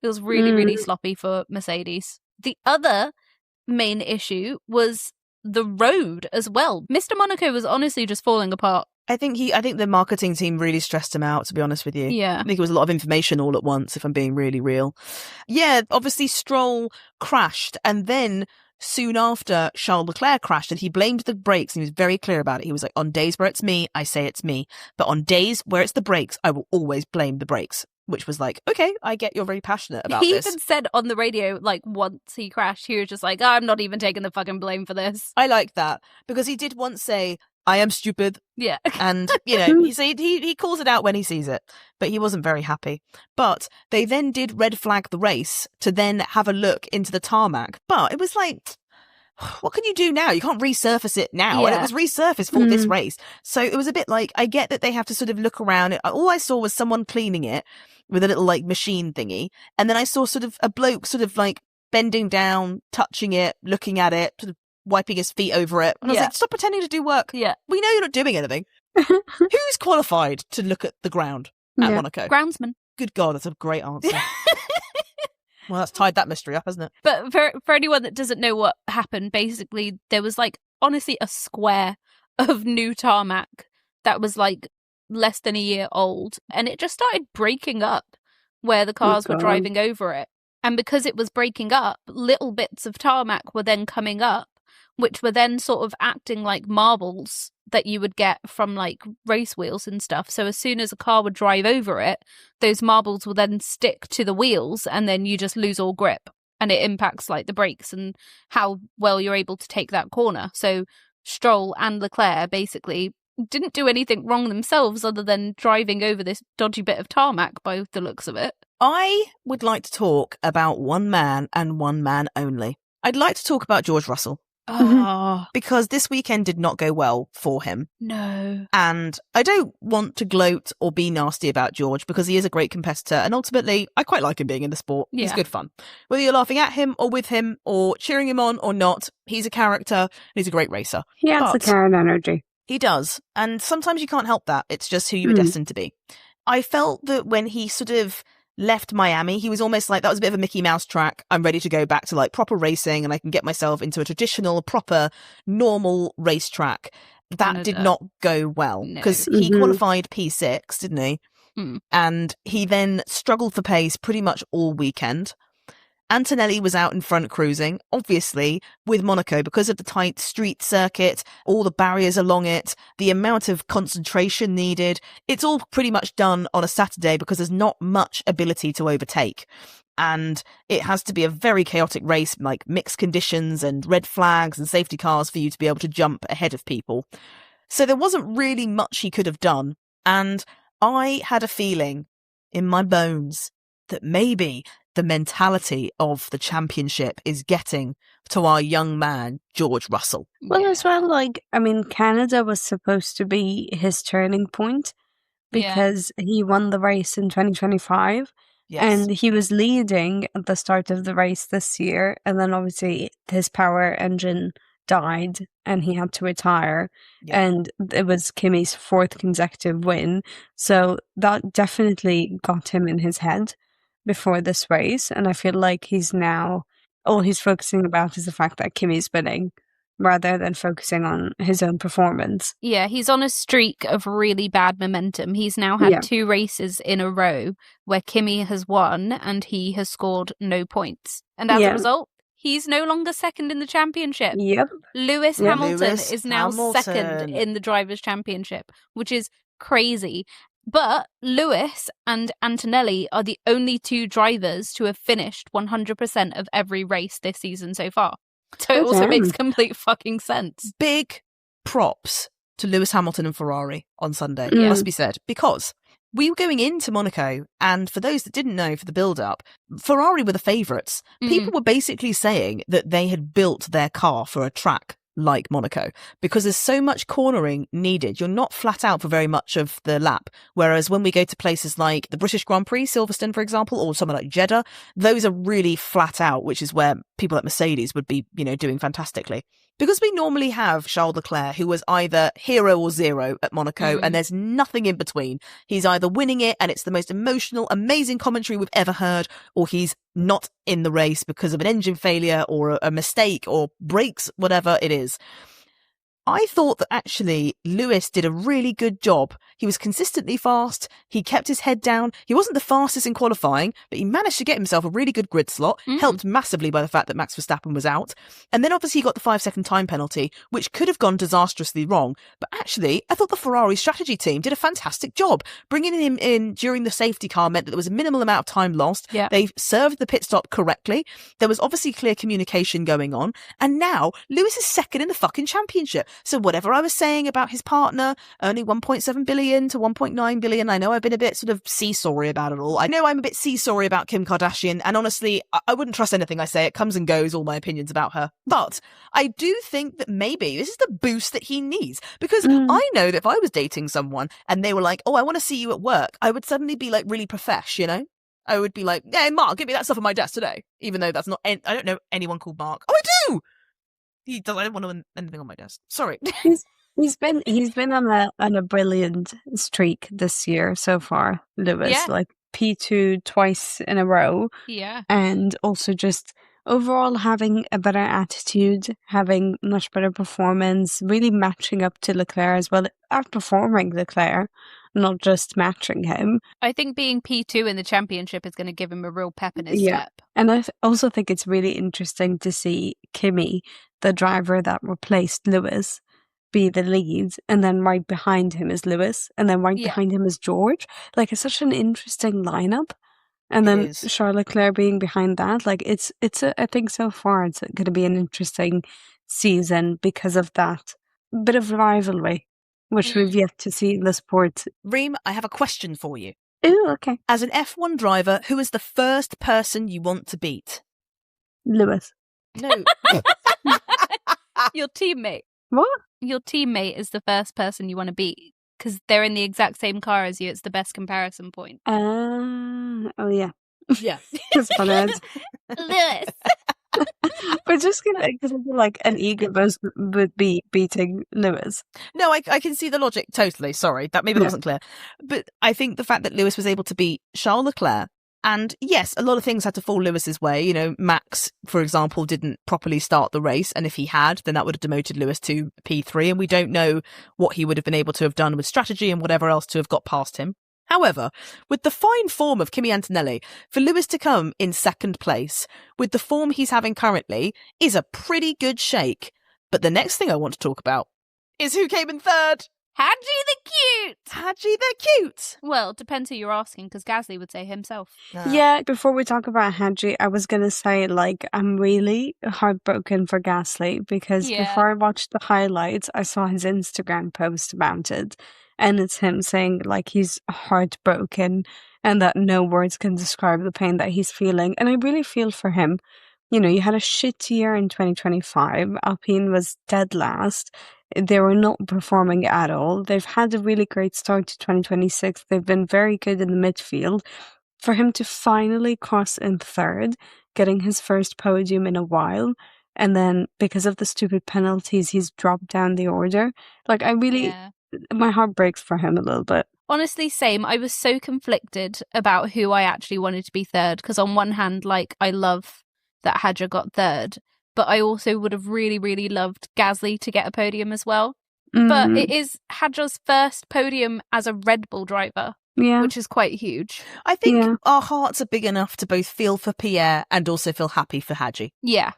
It was really, really sloppy for Mercedes. The other main issue was the road as well. Mr. Monaco was honestly just falling apart. I think the marketing team really stressed him out, to be honest with you. Yeah. I think it was a lot of information all at once, if I'm being really real. Yeah, obviously Stroll crashed, and then soon after, Charles Leclerc crashed, and he blamed the brakes, and he was very clear about it. He was like, on days where it's me, I say it's me. But on days where it's the brakes, I will always blame the brakes. Which was like, okay, I get you're very passionate about this. He even said on the radio, like, once he crashed, he was just like, oh, I'm not even taking the fucking blame for this. I like that, because he did once say, I am stupid. Yeah. And, you know, he calls it out when he sees it, but he wasn't very happy. But they then did red flag the race to then have a look into the tarmac. But it was like, what can you do now? You can't resurface it now. Yeah. And it was resurfaced for this race. So it was a bit like, I get that they have to sort of look around. All I saw was someone cleaning it with a little like machine thingy. And then I saw sort of a bloke sort of like bending down, touching it, looking at it, sort of wiping his feet over it. And I was like, stop pretending to do work. Yeah. We know you're not doing anything. Who's qualified to look at the ground at Monaco? Groundsman. Good God, that's a great answer. Well, that's tied that mystery up, hasn't it? But for anyone that doesn't know what happened, basically there was like honestly a square of new tarmac that was like less than a year old, and it just started breaking up where the cars were driving over it. And because it was breaking up, little bits of tarmac were then coming up, which were then sort of acting like marbles that you would get from like race wheels and stuff. So as soon as a car would drive over it, those marbles will then stick to the wheels, and then you just lose all grip, and it impacts like the brakes and how well you're able to take that corner. So Stroll and Leclerc basically didn't do anything wrong themselves other than driving over this dodgy bit of tarmac by the looks of it. I would like to talk about one man and one man only. I'd like to talk about George Russell. Oh, Because this weekend did not go well for him. no. And I don't want to gloat or be nasty about George, because he is a great competitor, and ultimately I quite like him being in the sport. He's Yeah. good fun. Whether you're laughing at him or with him or cheering him on or not, he's a character and he's a great racer. He has the But Karen energy. he does. And sometimes you can't help that. It's just who you were destined to be. I felt that when he sort of left Miami, he was almost like, that was a bit of a Mickey Mouse track. I'm ready to go back to like proper racing, and I can get myself into a traditional, proper, normal racetrack. That did not go well, because he qualified P6, didn't he? And he then struggled for pace pretty much all weekend. Antonelli was out in front cruising, obviously, with Monaco, because of the tight street circuit, all the barriers along it, the amount of concentration needed. It's all pretty much done on a Saturday because there's not much ability to overtake. And it has to be a very chaotic race, like mixed conditions and red flags and safety cars for you to be able to jump ahead of people. So there wasn't really much he could have done. And I had a feeling in my bones that maybe the mentality of the championship is getting to our young man, George Russell. Well, as well, like, I mean, Canada was supposed to be his turning point because he won the race in 2025. Yes. And he was leading at the start of the race this year. And then obviously his power engine died and he had to retire. Yeah. And it was Kimi's 4th consecutive win. So that definitely got him in his head before this race. And I feel like he's now, all he's focusing about is the fact that Kimi's winning. rather than focusing on his own performance. Yeah, he's on a streak of really bad momentum. He's now had 2 races in a row where Kimi has won and he has scored no points. And as a result, he's no longer second in the championship. Lewis Hamilton is now second in the Drivers' Championship, which is crazy. But Lewis and Antonelli are the only 2 drivers to have finished 100% of every race this season so far. So it also makes complete fucking sense. Big props to Lewis Hamilton and Ferrari on Sunday, must be said, because we were going into Monaco, and for those that didn't know, for the build-up, Ferrari were the favourites. People were basically saying that they had built their car for a track like Monaco, because there's so much cornering needed. You're not flat out for very much of the lap. Whereas when we go to places like the British Grand Prix, Silverstone, for example, or somewhere like Jeddah, those are really flat out, which is where people like Mercedes would be, doing fantastically. Because we normally have Charles Leclerc, who was either hero or zero at Monaco, and there's nothing in between. He's either winning it and it's the most emotional, amazing commentary we've ever heard, or he's not in the race because of an engine failure or a mistake or brakes, whatever it is. I thought that actually Lewis did a really good job. He was consistently fast. He kept his head down. He wasn't the fastest in qualifying, but he managed to get himself a really good grid slot, helped massively by the fact that Max Verstappen was out. And then obviously he got the 5-second time penalty, which could have gone disastrously wrong. But actually, I thought the Ferrari strategy team did a fantastic job. Bringing him in during the safety car meant that there was a minimal amount of time lost. Yeah. They served the pit stop correctly. There was obviously clear communication going on. And now Lewis is second in the fucking championship. So whatever I was saying about his partner, earning 1.7 billion to 1.9 billion, I know I've been a bit sort of seesawry about it all. I know I'm a bit seesawry about Kim Kardashian, and honestly, I wouldn't trust anything I say. It comes and goes, all my opinions about her. But I do think that maybe this is the boost that he needs, because I know that if I was dating someone and they were like, oh, I want to see you at work, I would suddenly be like really profesh, I would be like, hey, Mark, give me that stuff on my desk today. Even though that's not, I don't know anyone called Mark. Oh, I do! I don't want anything on my desk. Sorry. He's been on a brilliant streak this year so far, Lewis. Yeah. Like P2 twice in a row. Yeah. And also just overall having a better attitude, having much better performance, really matching up to Leclerc as well, outperforming Leclerc, not just matching him. I think being P2 in the championship is going to give him a real pep in his step. And I also think it's really interesting to see Kimi, the driver that replaced Lewis, be the lead, and then right behind him is Lewis, and then behind him is George. Like, it's such an interesting lineup. And then Charles Leclerc being behind that. Like, I think so far it's going to be an interesting season because of that bit of rivalry, which we've yet to see in the sport. Reem, I have a question for you. Ooh, okay. As an F1 driver, who is the first person you want to beat? Lewis. No. Your teammate. What? Your teammate is the first person you want to beat because they're in the exact same car as you. It's the best comparison point. Oh, yeah. Yeah. Just funny. Lewis. We're just gonna like an ego boost would be beating Lewis. No, I can see the logic totally. Sorry, that wasn't clear. But I think the fact that Lewis was able to beat Charles Leclerc, and yes, a lot of things had to fall Lewis's way. Max, for example, didn't properly start the race, and if he had, then that would have demoted Lewis to P3, and we don't know what he would have been able to have done with strategy and whatever else to have got past him. However, with the fine form of Kimi Antonelli, for Lewis to come in second place, with the form he's having currently, is a pretty good shake. But the next thing I want to talk about is who came in third. Hadji the Cute! Hadji the Cute! Well, depends who you're asking, because Gasly would say himself. Yeah, before we talk about Hadji, I was going to say, I'm really heartbroken for Gasly, because before I watched the highlights, I saw his Instagram post about it. And it's him saying, he's heartbroken and that no words can describe the pain that he's feeling. And I really feel for him. You had a shit year in 2025. Alpine was dead last. They were not performing at all. They've had a really great start to 2026. They've been very good in the midfield. For him to finally cross in third, getting his first podium in a while, and then because of the stupid penalties, he's dropped down the order. My heart breaks for him a little bit. Honestly, same. I was so conflicted about who I actually wanted to be third, because on one hand, I love that Hadja got third, but I also would have really, really loved Gasly to get a podium as well. But it is Hadjar's first podium as a Red Bull driver, which is quite huge. I think our hearts are big enough to both feel for Pierre and also feel happy for Hadji. Yeah.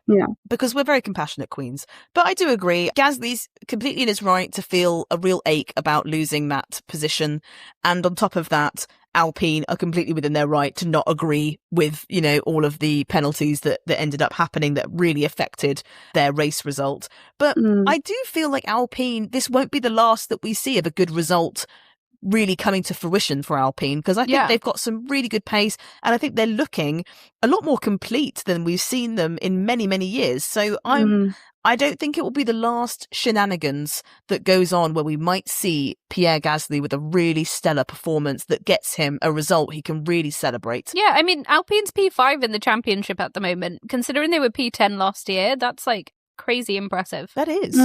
Because we're very compassionate queens. But I do agree, Gasly's completely in his right to feel a real ache about losing that position. And on top of that, Alpine are completely within their right to not agree with, all of the penalties that ended up happening that really affected their race result. But I do feel like Alpine, this won't be the last that we see of a good result really coming to fruition for Alpine, because I think they've got some really good pace, and I think they're looking a lot more complete than we've seen them in many, many years. So I don't think it will be the last shenanigans that goes on where we might see Pierre Gasly with a really stellar performance that gets him a result he can really celebrate. Yeah, I mean, Alpine's P5 in the championship at the moment. Considering they were P10 last year, that's like crazy impressive. That is.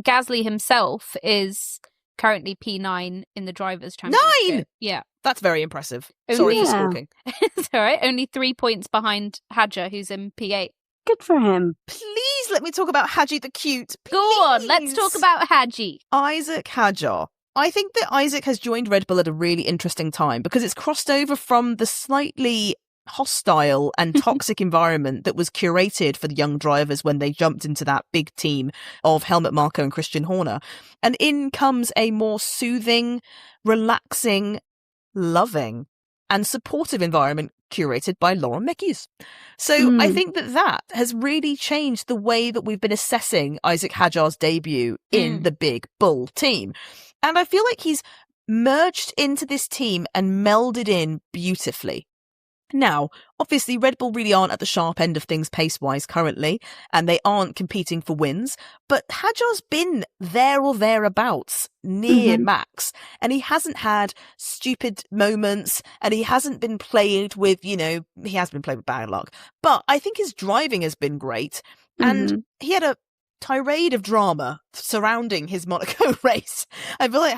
Gasly himself is currently P9 in the Drivers' Championship. 9? Yeah. That's very impressive. Sorry for squawking. It's all right. Only 3 points behind Hadjar, who's in P8. Good for him. Please let me talk about Hadji the Cute. Please. Go on, let's talk about Hadji. Isaac Hadjar. I think that Isaac has joined Red Bull at a really interesting time because it's crossed over from the slightly hostile and toxic environment that was curated for the young drivers when they jumped into that big team of Helmut Marko and Christian Horner. And in comes a more soothing, relaxing, loving and supportive environment curated by Lauren Mekies. So I think that has really changed the way that we've been assessing Isaac Hadjar's debut in the big Bull team. And I feel like he's merged into this team and melded in beautifully. Now, obviously, Red Bull really aren't at the sharp end of things pace-wise currently, and they aren't competing for wins, but Hadjar's been there or thereabouts, near Max, and he hasn't had stupid moments, and he hasn't been plagued with, he has been played with bad luck, but I think his driving has been great, and he had a tirade of drama surrounding his Monaco race. I feel like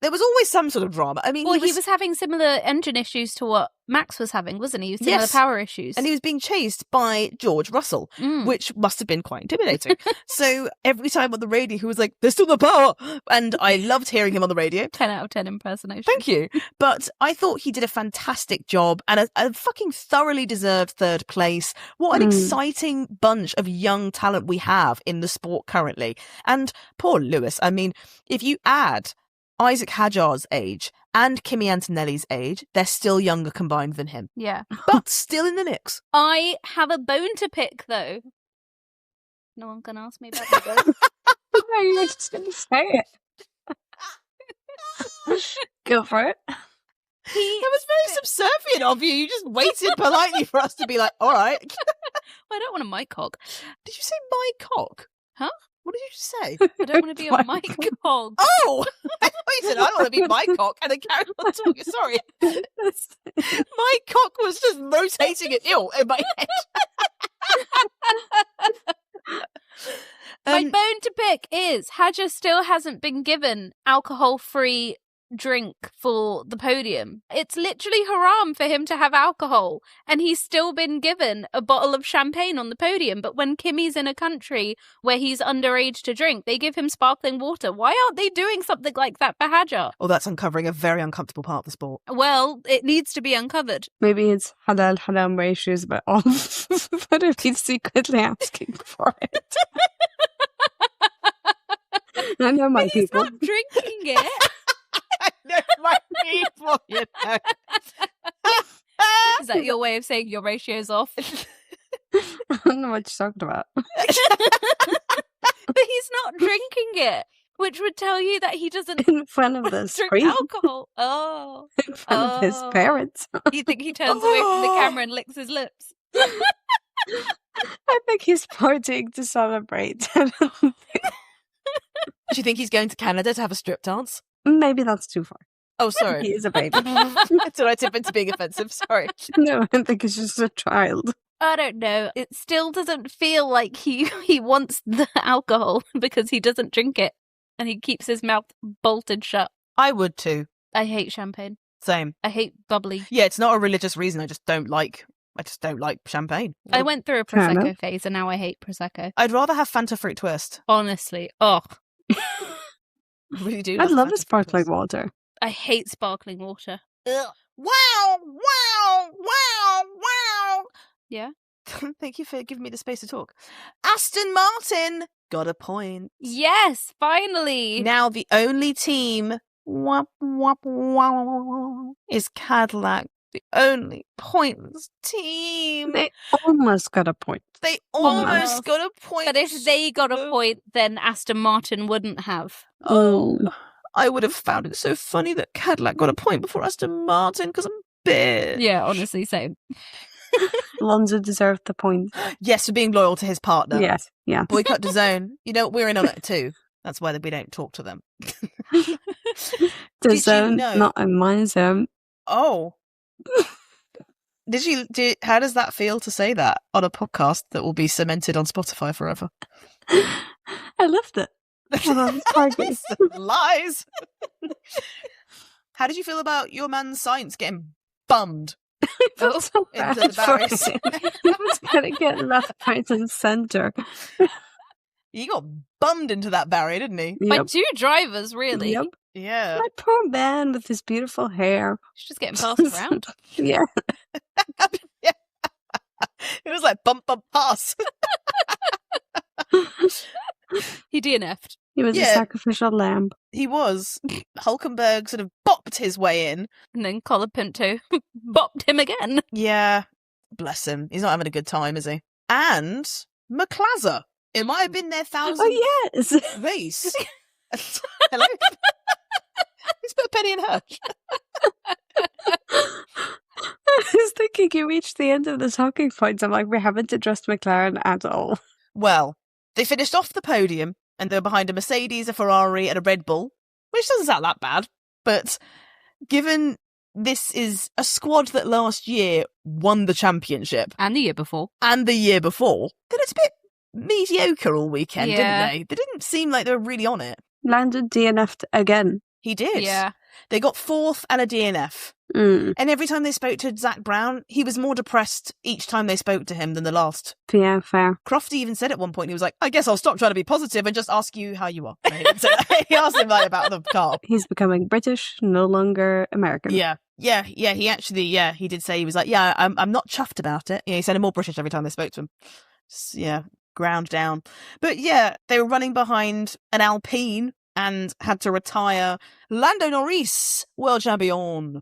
there was always some sort of drama. I mean, he was having similar engine issues to what Max was having, wasn't he? Similar power issues. And he was being chased by George Russell, which must have been quite intimidating. So every time on the radio, he was like, there's still the power. And I loved hearing him on the radio. 10 out of 10 impersonation. Thank you. But I thought he did a fantastic job and a fucking thoroughly deserved third place. What an exciting bunch of young talent we have in the sport currently. And poor Lewis, I mean, if you add Isaac Hadjar's age and Kimi Antonelli's age, they're still younger combined than him. Yeah. But still in the mix. I have a bone to pick, though. No one can ask me about my bone. No, you were just going to say it. Go for it. That was very subservient of you. You just waited politely for us to be like, all right. I don't want a mic hog. Did you say my cock? Huh? What did you just say? I don't want to be on mic hog. Oh! I thought you said, I don't want to be my cock, and then carry on talking. Sorry. My cock was just rotating in my head. My bone to pick is Hadjar still hasn't been given alcohol-free drink for the podium. It's literally haram for him to have alcohol, and he's still been given a bottle of champagne on the podium. But when Kimi's in a country where he's underage to drink, they give him sparkling water. Why aren't they doing something like that for Hadjar? Oh, that's uncovering a very uncomfortable part of the sport. Well, it needs to be uncovered. Maybe it's halal haram ratios, but but if he's secretly asking for it. I know my people. He's not drinking it. I know my people, you know. Is that your way of saying your ratio's off? I don't know what you're talking about. But he's not drinking it, which would tell you that he doesn't In front of the drink screen. alcohol. Oh. In front of his parents. You think he turns away from the camera and licks his lips? I think he's partying to celebrate. Do you think he's going to Canada to have a strip dance? Maybe that's too far. Oh, sorry. He is a baby. Did I tip into being offensive? Sorry. No, I think he's just a child. I don't know. It still doesn't feel like he wants the alcohol because he doesn't drink it and he keeps his mouth bolted shut. I would too. I hate champagne. Same. I hate bubbly. Yeah, it's not a religious reason. I just don't like I just don't like champagne. I went through a Fair Prosecco enough. phase and now I hate Prosecco. I'd rather have Fanta Fruit Twist. Honestly. Oh, I really do. I'd love Fanta a Fruit sparkling Twist. water. I hate sparkling water. Ugh. Wow! Wow! Wow! Wow! Yeah. Thank you for giving me the space to talk. Aston Martin got a point. Yes, finally. Now the only team is Cadillac. The only pointless team. They almost got a point. They Almost. almost got a point. But if they got a point, then Aston Martin wouldn't have. Oh, I would have found it so funny that Cadillac got a point before Aston Martin because I'm bit. Yeah, honestly, same. Alonso deserved the point. Yes, for being loyal to his partner. Yes, yeah. Boycott the zone. You know, we're in on it too. That's why we don't talk to them. The Did you zone, know- not in my zone. Oh. How does that feel to say that on a podcast that will be cemented on Spotify forever? I loved it. Target. Lies. How did you feel about your man's Sainz getting bummed? I felt so Into bad the for barriers. him. He was going to get left, right, and centre. He got bummed into that barrier, didn't he? By Yep. 2 drivers, really. Yep. Yeah. My poor man with his beautiful hair. He's just getting passed around. Yeah. Yeah. It was like bump, bump, pass. He DNF'd. He was a Yeah. sacrificial lamb. He was. Hulkenberg sort of bopped his way in. And then Colapinto bopped him again. Yeah. Bless him. He's not having a good time, is he? And McLaza. It might have been their 1,000th Oh, yes. race. Hello? He's put a penny in her. I was thinking you reached the end of the talking points. I'm like, we haven't addressed McLaren at all. Well, they finished off the podium and they were behind a Mercedes, a Ferrari, and a Red Bull, which doesn't sound that bad. But given this is a squad that last year won the championship And the year before. and the year before, then it's a bit mediocre all weekend, Yeah. didn't they? They didn't seem like they were really on it. Landed DNF'd again. He did. Yeah. They got 4th and a DNF. Mm. And every time they spoke to Zach Brown, he was more depressed each time they spoke to him than the last. Yeah, fair. Crofty even said at one point, he was like, I guess I'll stop trying to be positive and just ask you how you are. And he didn't say that. He asked him like, about the car. He's becoming British, no longer American. Yeah. He actually, he did say, he was like, yeah, I'm not chuffed about it. Yeah, he sounded more British every time they spoke to him. Just, yeah, ground down. But yeah, they were running behind an Alpine and had to retire Lando Norris, world champion.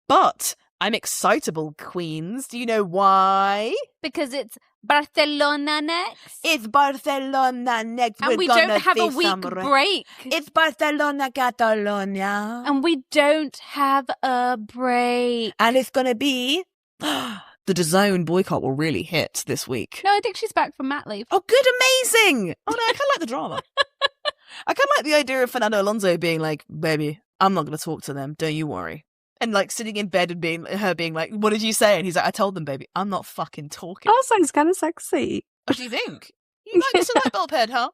But I'm excitable, Queens. Do you know why? Because it's Barcelona next. It's Barcelona next. And We're we gonna don't have a see week some rain. break. It's Barcelona, Catalonia. And we don't have a break. And it's going to be... The DAZN boycott will really hit this week. No, I think she's back from mat leave. Oh, good, amazing! Oh, no, I kind of like the drama. I kind of like the idea of Fernando Alonso being like, baby, I'm not going to talk to them, don't you worry. And like sitting in bed and being like, what did you say? And he's like, I told them, baby, I'm not fucking talking. Also, he's kind of sexy. What do you think? You like Mr. Lightbulb Head, huh?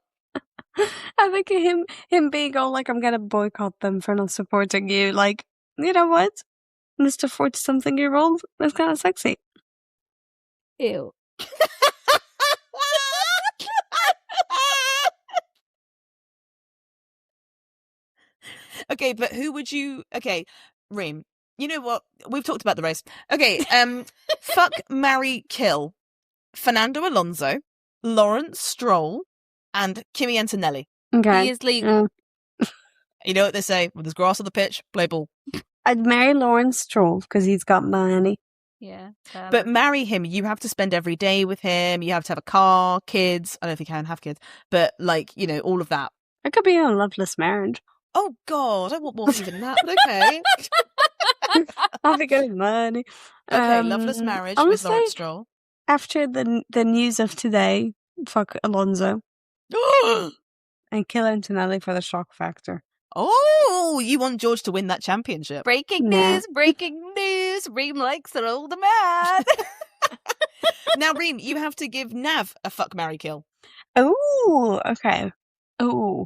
I think him being all like, I'm going to boycott them for not supporting you. Like, you know what? Mr. 40-something-year-old, that's kind of sexy. Ew. Okay, but who would you... Okay, Reem, you know what? We've talked about the race. Okay, fuck, marry, kill. Fernando Alonso, Lawrence Stroll, and Kimi Antonelli. Okay. He is legal. You know what they say? When there's grass on the pitch, play ball. I'd marry Lawrence Stroll because he's got money. Yeah. But marry him, you have to spend every day with him. You have to have a car, kids. I don't think I can have kids. But, like, you know, all of that. It could be a loveless marriage. Oh, God, I want more than that, but okay. Have a good money. Okay, loveless marriage with honestly, Lawrence Stroll. After the news of today, fuck Alonso and kill Antonelli for the shock factor. Oh, you want George to win that championship. Breaking Nah. news, breaking news. Reem likes an older man. Now, Reem, you have to give Nav a fuck, marry, kill. Oh, okay. Oh.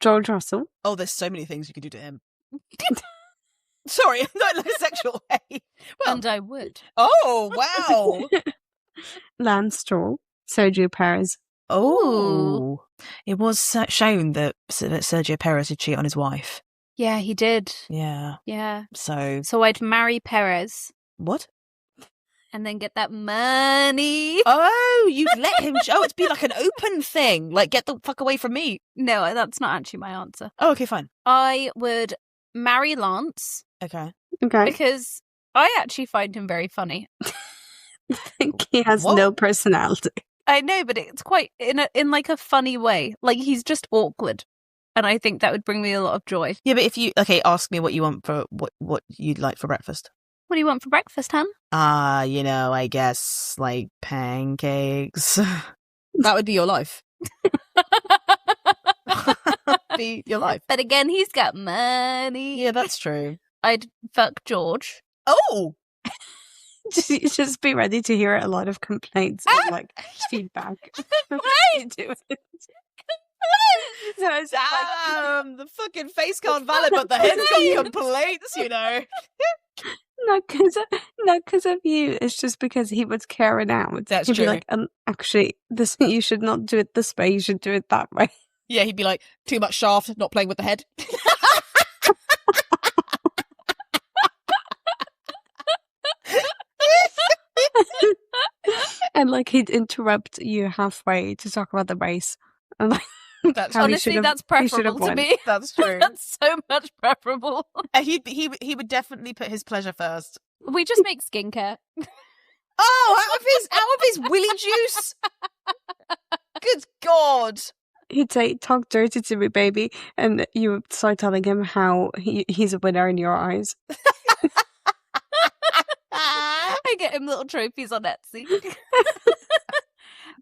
George Russell. Oh, there's so many things you could do to him. Sorry, not in a sexual way. Well, And I would. oh, wow. Lance Stroll, Sergio Perez. Oh. It was shown that Sergio Perez did cheat on his wife. Yeah, he did. Yeah. Yeah. So I'd marry Perez what? and then get that money. Oh, you'd let him... it'd be like an open thing. Like, get the fuck away from me. No, that's not actually my answer. Oh, okay, fine. I would marry Lance Okay. Okay. because I actually find him very funny. I think he has What? no personality. I know, but it's quite in like a funny way. Like, he's just awkward. And I think that would bring me a lot of joy. Yeah, but if you... Okay, ask me what you want for... What you'd like for breakfast. What do you want for breakfast, Han? I guess, like, pancakes. That would be your life. Be your life. But again, he's got money. Yeah, that's true. I'd fuck George. Oh! Just be ready to hear a lot of complaints and like feedback. You do it. So it's like, The fucking face can't valid, but the head's got complaints, you know. not because of you. It's just because he would carry it out. That's He'd true. be like, actually, this you should not do it this way. You should do it that way. Yeah, he'd be like, too much shaft, not playing with the head. And like he'd interrupt you halfway to talk about the race. And like, That's how he Honestly, should've- that's he should've preferable to won. me. That's true. That's so much preferable. He would definitely put his pleasure first. We just make skincare. Oh, out of his willy juice. Good God. He'd say, "Talk dirty to me, baby," and you would start telling him how he's a winner in your eyes. I get him little trophies on Etsy.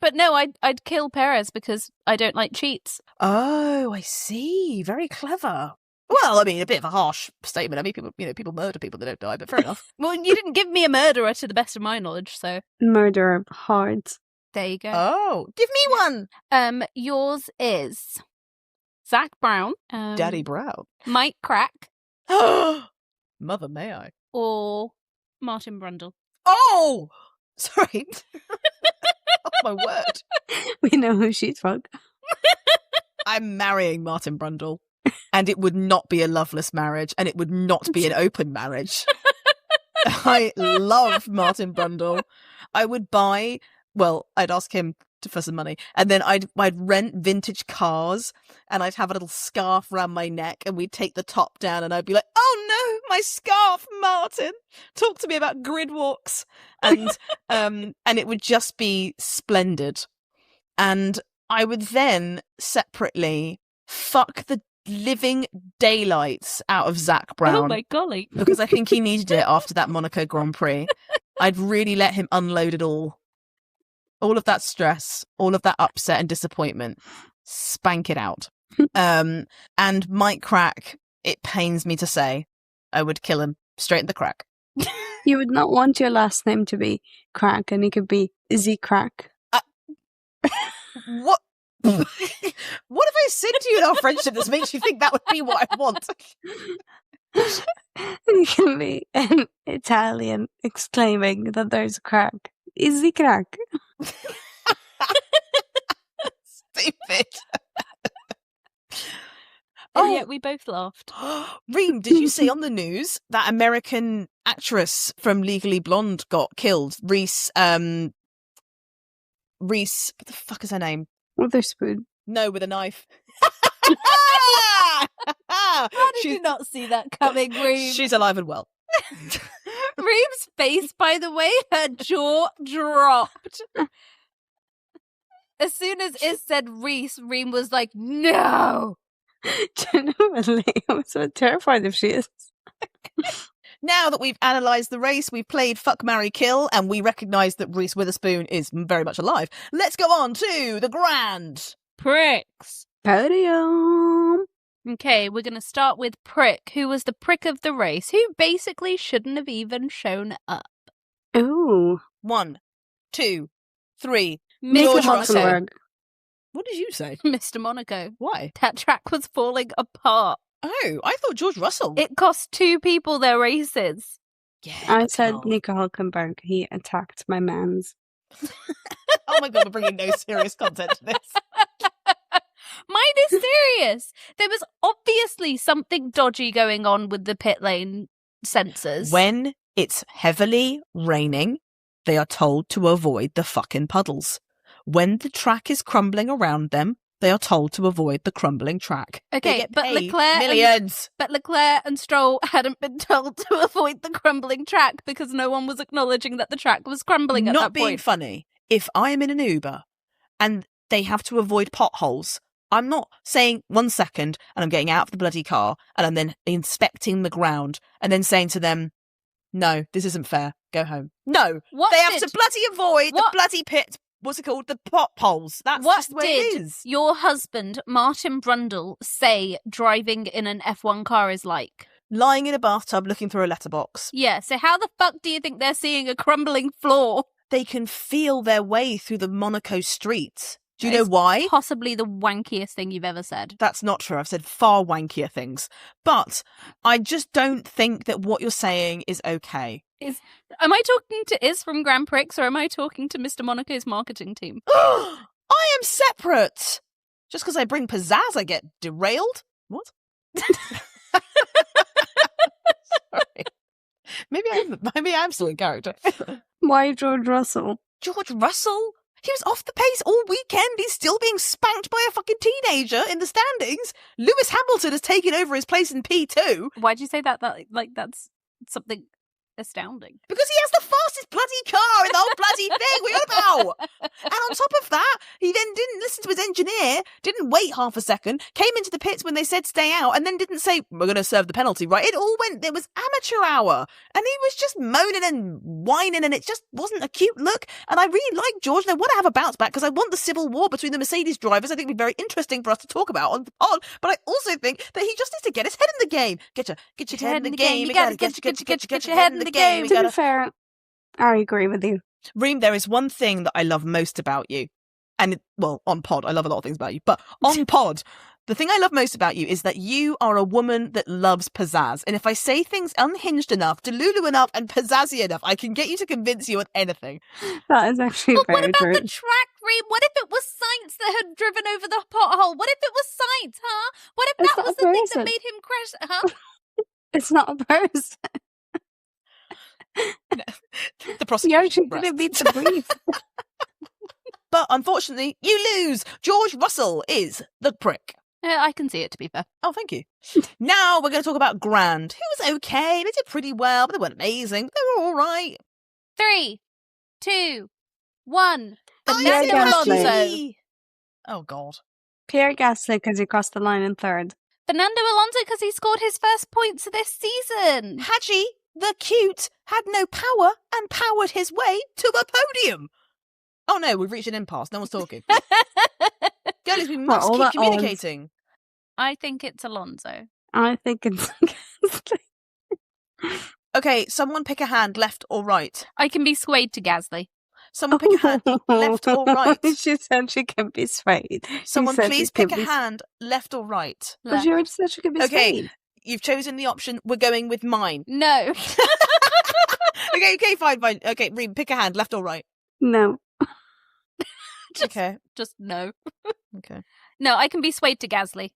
But no, I'd kill Perez because I don't like cheats. Oh, I see. Very clever. Well, I mean, a bit of a harsh statement. I mean, people murder people that don't die, but fair enough. Well, you didn't give me a murderer to the best of my knowledge, so Murder hard. there you go. Oh, give me one. Yours is Zach Brown, Daddy Brown. Mike Crack, Mother, may I? or Martin Brundle. Oh, sorry. Oh, my word. We know who she'd fuck. I'm marrying Martin Brundle, and it would not be a loveless marriage, and it would not be an open marriage. I love Martin Brundle. I would I'd ask him for some money, and then I'd rent vintage cars, and I'd have a little scarf around my neck, and we'd take the top down, and I'd be like, "Oh no, my scarf, Martin! Talk to me about grid walks," and it would just be splendid. And I would then separately fuck the living daylights out of Zach Brown. Oh my golly. Because I think he needed it after that Monaco Grand Prix. I'd really let him unload it all. All of that stress, all of that upset and disappointment. Spank it out. And Mike Crack, it pains me to say, I would kill him straight in the crack. You would not want your last name to be Crack, and it could be Z Crack. What? What have I said to you in our friendship that makes you think that would be what I want? It can be an Italian exclaiming that there's a crack. Is the crack? Stupid. And yet we both laughed. Reem, did you see on the news that American actress from Legally Blonde got killed? Reese, what the fuck is her name? Witherspoon. No, with a knife. How did you not see that coming, Reem? She's alive and well. Reem's face, by the way, her jaw dropped. As soon as it said Reese, Reem was like, no! Genuinely, I'm so terrified if she is. Now that we've analysed the race, we've played Fuck, Marry, Kill, and we recognise that Reese Witherspoon is very much alive, let's go on to the Grand Pricks. Podium. Okay, we're going to start with Prick, who was the prick of the race, who basically shouldn't have even shown up. Ooh. 1, 2, 3. Mr. George Monaco. Russell. What did you say? Mr. Monaco. Why? That track was falling apart. Oh, I thought George Russell. It cost 2 people their races. Yeah, I but said come on. Nico Hulkenberg. He attacked my mans. Oh my god, we're bringing no serious content to this. Mine is serious. There was obviously something dodgy going on with the pit lane sensors. When it's heavily raining, they are told to avoid the fucking puddles. When the track is crumbling around them, they are told to avoid the crumbling track. They Okay, get but paid Leclerc millions. But Leclerc and Stroll hadn't been told to avoid the crumbling track because no one was acknowledging that the track was crumbling at Not that being point. funny. If I am in an Uber and they have to avoid potholes, I'm not saying 1 second and I'm getting out of the bloody car and I'm then inspecting the ground and then saying to them, no, this isn't fair. Go home. No, What they have did- to bloody avoid the what- bloody pit. What's it called? The potholes. That's What just the way it did is. your husband, Martin Brundle, say driving in an F1 car is like? Lying in a bathtub looking through a letterbox. Yeah, so how the fuck do you think they're seeing a crumbling floor? They can feel their way through the Monaco streets. Do you know It's why? Possibly the wankiest thing you've ever said. That's not true. I've said far wankier things. But I just don't think that what you're saying is okay. Am I talking to Iz from Grand Prix or am I talking to Mr. Monaco's marketing team? I am separate. Just because I bring pizzazz, I get derailed? What? Sorry. Maybe I'm still in character. Why George Russell? George Russell? He was off the pace all weekend. He's still being spanked by a fucking teenager in the standings. Lewis Hamilton has taken over his place in P2 Why'd you say that? That's something astounding. because he has the fastest bloody car in the whole bloody thing. What are you on about? And on top of that, he then didn't listen to his engineer, didn't wait half a second, came into the pits when they said stay out, and then didn't say, we're going to serve the penalty, right? It all went, there was amateur hour. And he was just moaning and whining, and it just wasn't a cute look. And I really like George, and I want to have a bounce back because I want the civil war between the Mercedes drivers. I think it'd be very interesting for us to talk about on the pod. But I also think that he just needs to get his head in the game. Get your head in the game. You gotta get your head in the game. To be fair, I agree with you. Reem, there is one thing that I love most about you. And, on pod, I love a lot of things about you. But on pod, the thing I love most about you is that you are a woman that loves pizzazz. And if I say things unhinged enough, delulu enough, and pizzazzy enough, I can get you to convince you on anything. That is actually But what very about true. the track, Reem? What if it was Sainz that had driven over the pothole? What if it was Sainz, huh? What if It's that not was a the thing person. that made him crash, huh? It's not a person. The You prosecution actually breast. didn't beat the brief. But unfortunately, you lose. George Russell is the prick. I can see it, to be fair. Oh, thank you. Now we're going to talk about Grand, who was okay. They did pretty well, but they weren't amazing. They were all right. 3, 2, 1. Pierre Fernando Gasly. Alonso. Oh, God. Pierre Gasly because he crossed the line in third. Fernando Alonso because he scored his first points of this season. Hadji, the cute, had no power and powered his way to a podium. Oh, no, we've reached an impasse. No one's talking. Girlies, we must all keep that communicating. I think it's Alonso. I think it's Gasly. Okay, someone pick a hand, left or right. I can be swayed to Gasly. Someone pick a hand, left or right. She said she can be swayed. Someone said please she can pick a be- hand, left or right. But Left. you already said she can be Okay. swayed. You've chosen the option. We're going with mine. No. Okay, fine. Okay, Reem, pick a hand, left or right. No. Okay. Just no. Okay. No, I can be swayed to Gasly.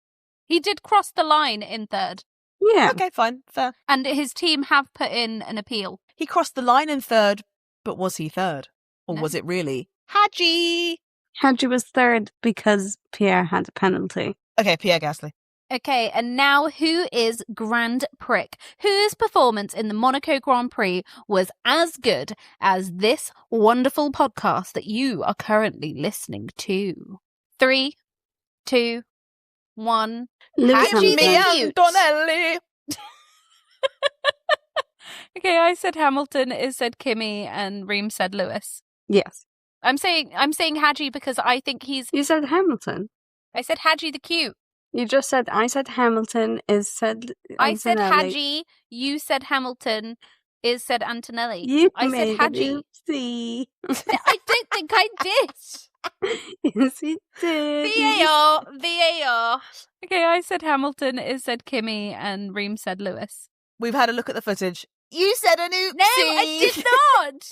He did cross the line in third, Yeah. Okay, fine. Fair. and his team have put in an appeal. He crossed the line in third, but was he third? Or No. was it really Hadji? Hadji was third because Pierre had a penalty. Okay, Pierre Gasly. Okay, and now who is Grand Prix? Whose performance in the Monaco Grand Prix was as good as this wonderful podcast that you are currently listening to? 3, 2, 1. Lewis Hadji Kimi Hamilton. the Antonelli. Okay, I said Hamilton, Iz said Kimi, and Reem said Lewis. Yes. I'm saying Hadji because I think he's. You said Hamilton. I said Hadji the cute. You just said, I said Hamilton, is said I said Antonelli. Hadji. You said Hamilton. Iz said Antonelli. You I said made Hadji. an oopsie. I don't think I did. Yes, he did. VAR. Okay, I said Hamilton, Iz said Kimi, and Reem said Lewis. We've had a look at the footage. You said an oopsie. No, I did not.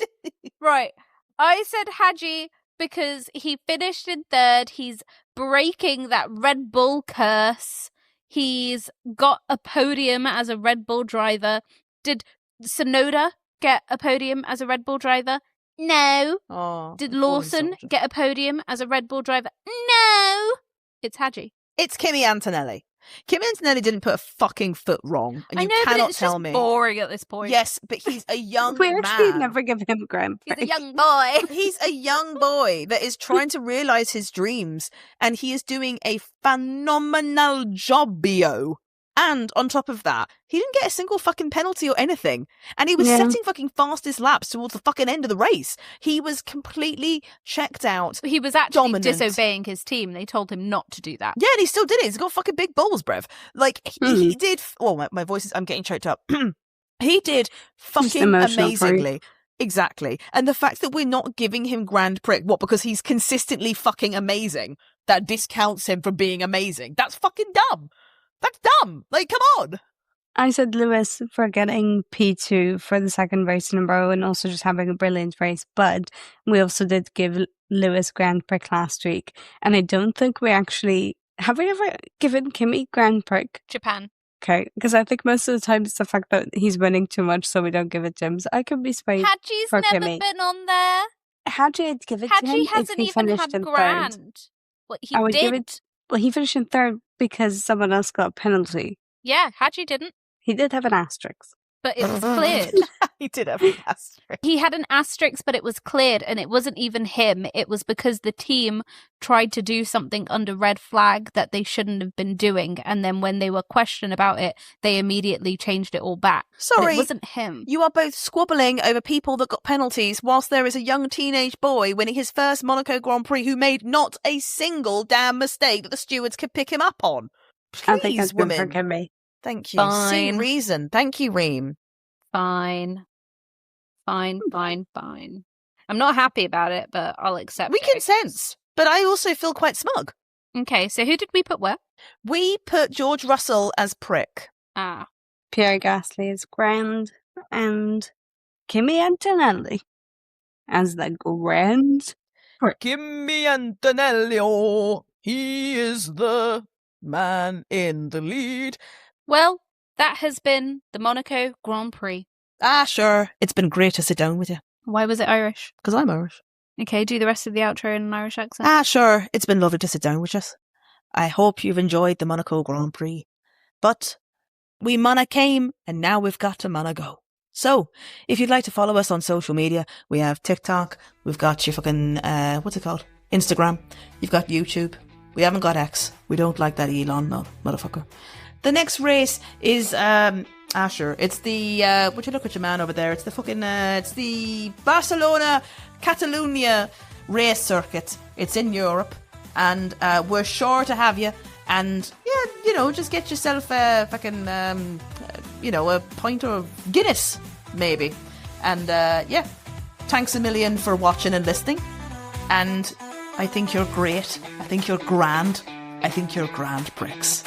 Right. I said Hadji because he finished in third. He's breaking that Red Bull curse. He's got a podium as a Red Bull driver. Did Tsunoda get a podium as a Red Bull driver? No. Oh, Did Lawson get a podium as a Red Bull driver? No. It's Hadji. It's Kimi Antonelli. Kimi Antonelli didn't put a fucking foot wrong, and I you know, cannot but it's tell just me. boring at this point. Yes, but he's a young We actually man. never give him Grand Prix. He's a young boy. He's a young boy that is trying to realise his dreams, and he is doing a phenomenal job-bio. And on top of that, he didn't get a single fucking penalty or anything. And he was setting fucking fastest laps towards the fucking end of the race. He was completely checked out. He was actually dominant. disobeying his team. They told him not to do that. Yeah, and he still did it. He's got fucking big balls, bruv. Like, he did... Oh, my voice is... I'm getting choked up. He did fucking amazingly. Exactly. And the fact that we're not giving him Grand Prix, what, because he's consistently fucking amazing, that discounts him for being amazing. That's fucking dumb. That's dumb. Like, come on. I said Lewis for getting P2 for the second race in a row and also just having a brilliant race. But we also did give Lewis Grand Prix last week. And I don't think we actually... Have we ever given Kimi Grand Prix? Japan. Okay, because I think most of the time it's the fact that he's winning too much, so we don't give it to him. So I could be swayed Hadji's for never Kimi. been on there. Hadji, I'd give it to him Hadji if hasn't he even finished had in Grand. third. What he I would did. give it... Well, he finished in third because someone else got a penalty. Yeah, Hadji didn't. He did have an asterisk. But it was cleared. He did have an asterisk. He had an asterisk, but it was cleared, and it wasn't even him. It was because the team tried to do something under red flag that they shouldn't have been doing, and then when they were questioned about it, they immediately changed it all back. Sorry. But it wasn't him. You are both squabbling over people that got penalties whilst there is a young teenage boy winning his first Monaco Grand Prix who made not a single damn mistake that the stewards could pick him up on. Please, I think that's good women. for Kimi. Thank you. Fine. See reason. Thank you, Reem. Fine. I'm not happy about it, but I'll accept We it. can sense, but I also feel quite smug. Okay, so who did we put where? We put George Russell as prick. Ah. Pierre Gasly is Grand and Kimi Antonelli as the Grand Prix. Kimi Antonelli, oh, he is the man in the lead. Well, that has been the Monaco Grand Prix. Ah, sure. It's been great to sit down with you. Why was it Irish? Because I'm Irish. Okay, do the rest of the outro in an Irish accent. Ah, sure. It's been lovely to sit down with us. I hope you've enjoyed the Monaco Grand Prix. But we Mona came, and now we've got to Mona go. So, if you'd like to follow us on social media, we have TikTok, we've got your fucking, what's it called? Instagram. You've got YouTube. We haven't got X. We don't like that Elon motherfucker. The next race is, sure, it's the, would you look at your man over there? It's the fucking, it's the Barcelona, Catalunya race circuit. It's in Europe, and we're sure to have you. And, yeah, you know, just get yourself a fucking, you know, a pint of Guinness, maybe. And, yeah, thanks a million for watching and listening. And I think you're great. I think you're grand. I think you're grand pricks.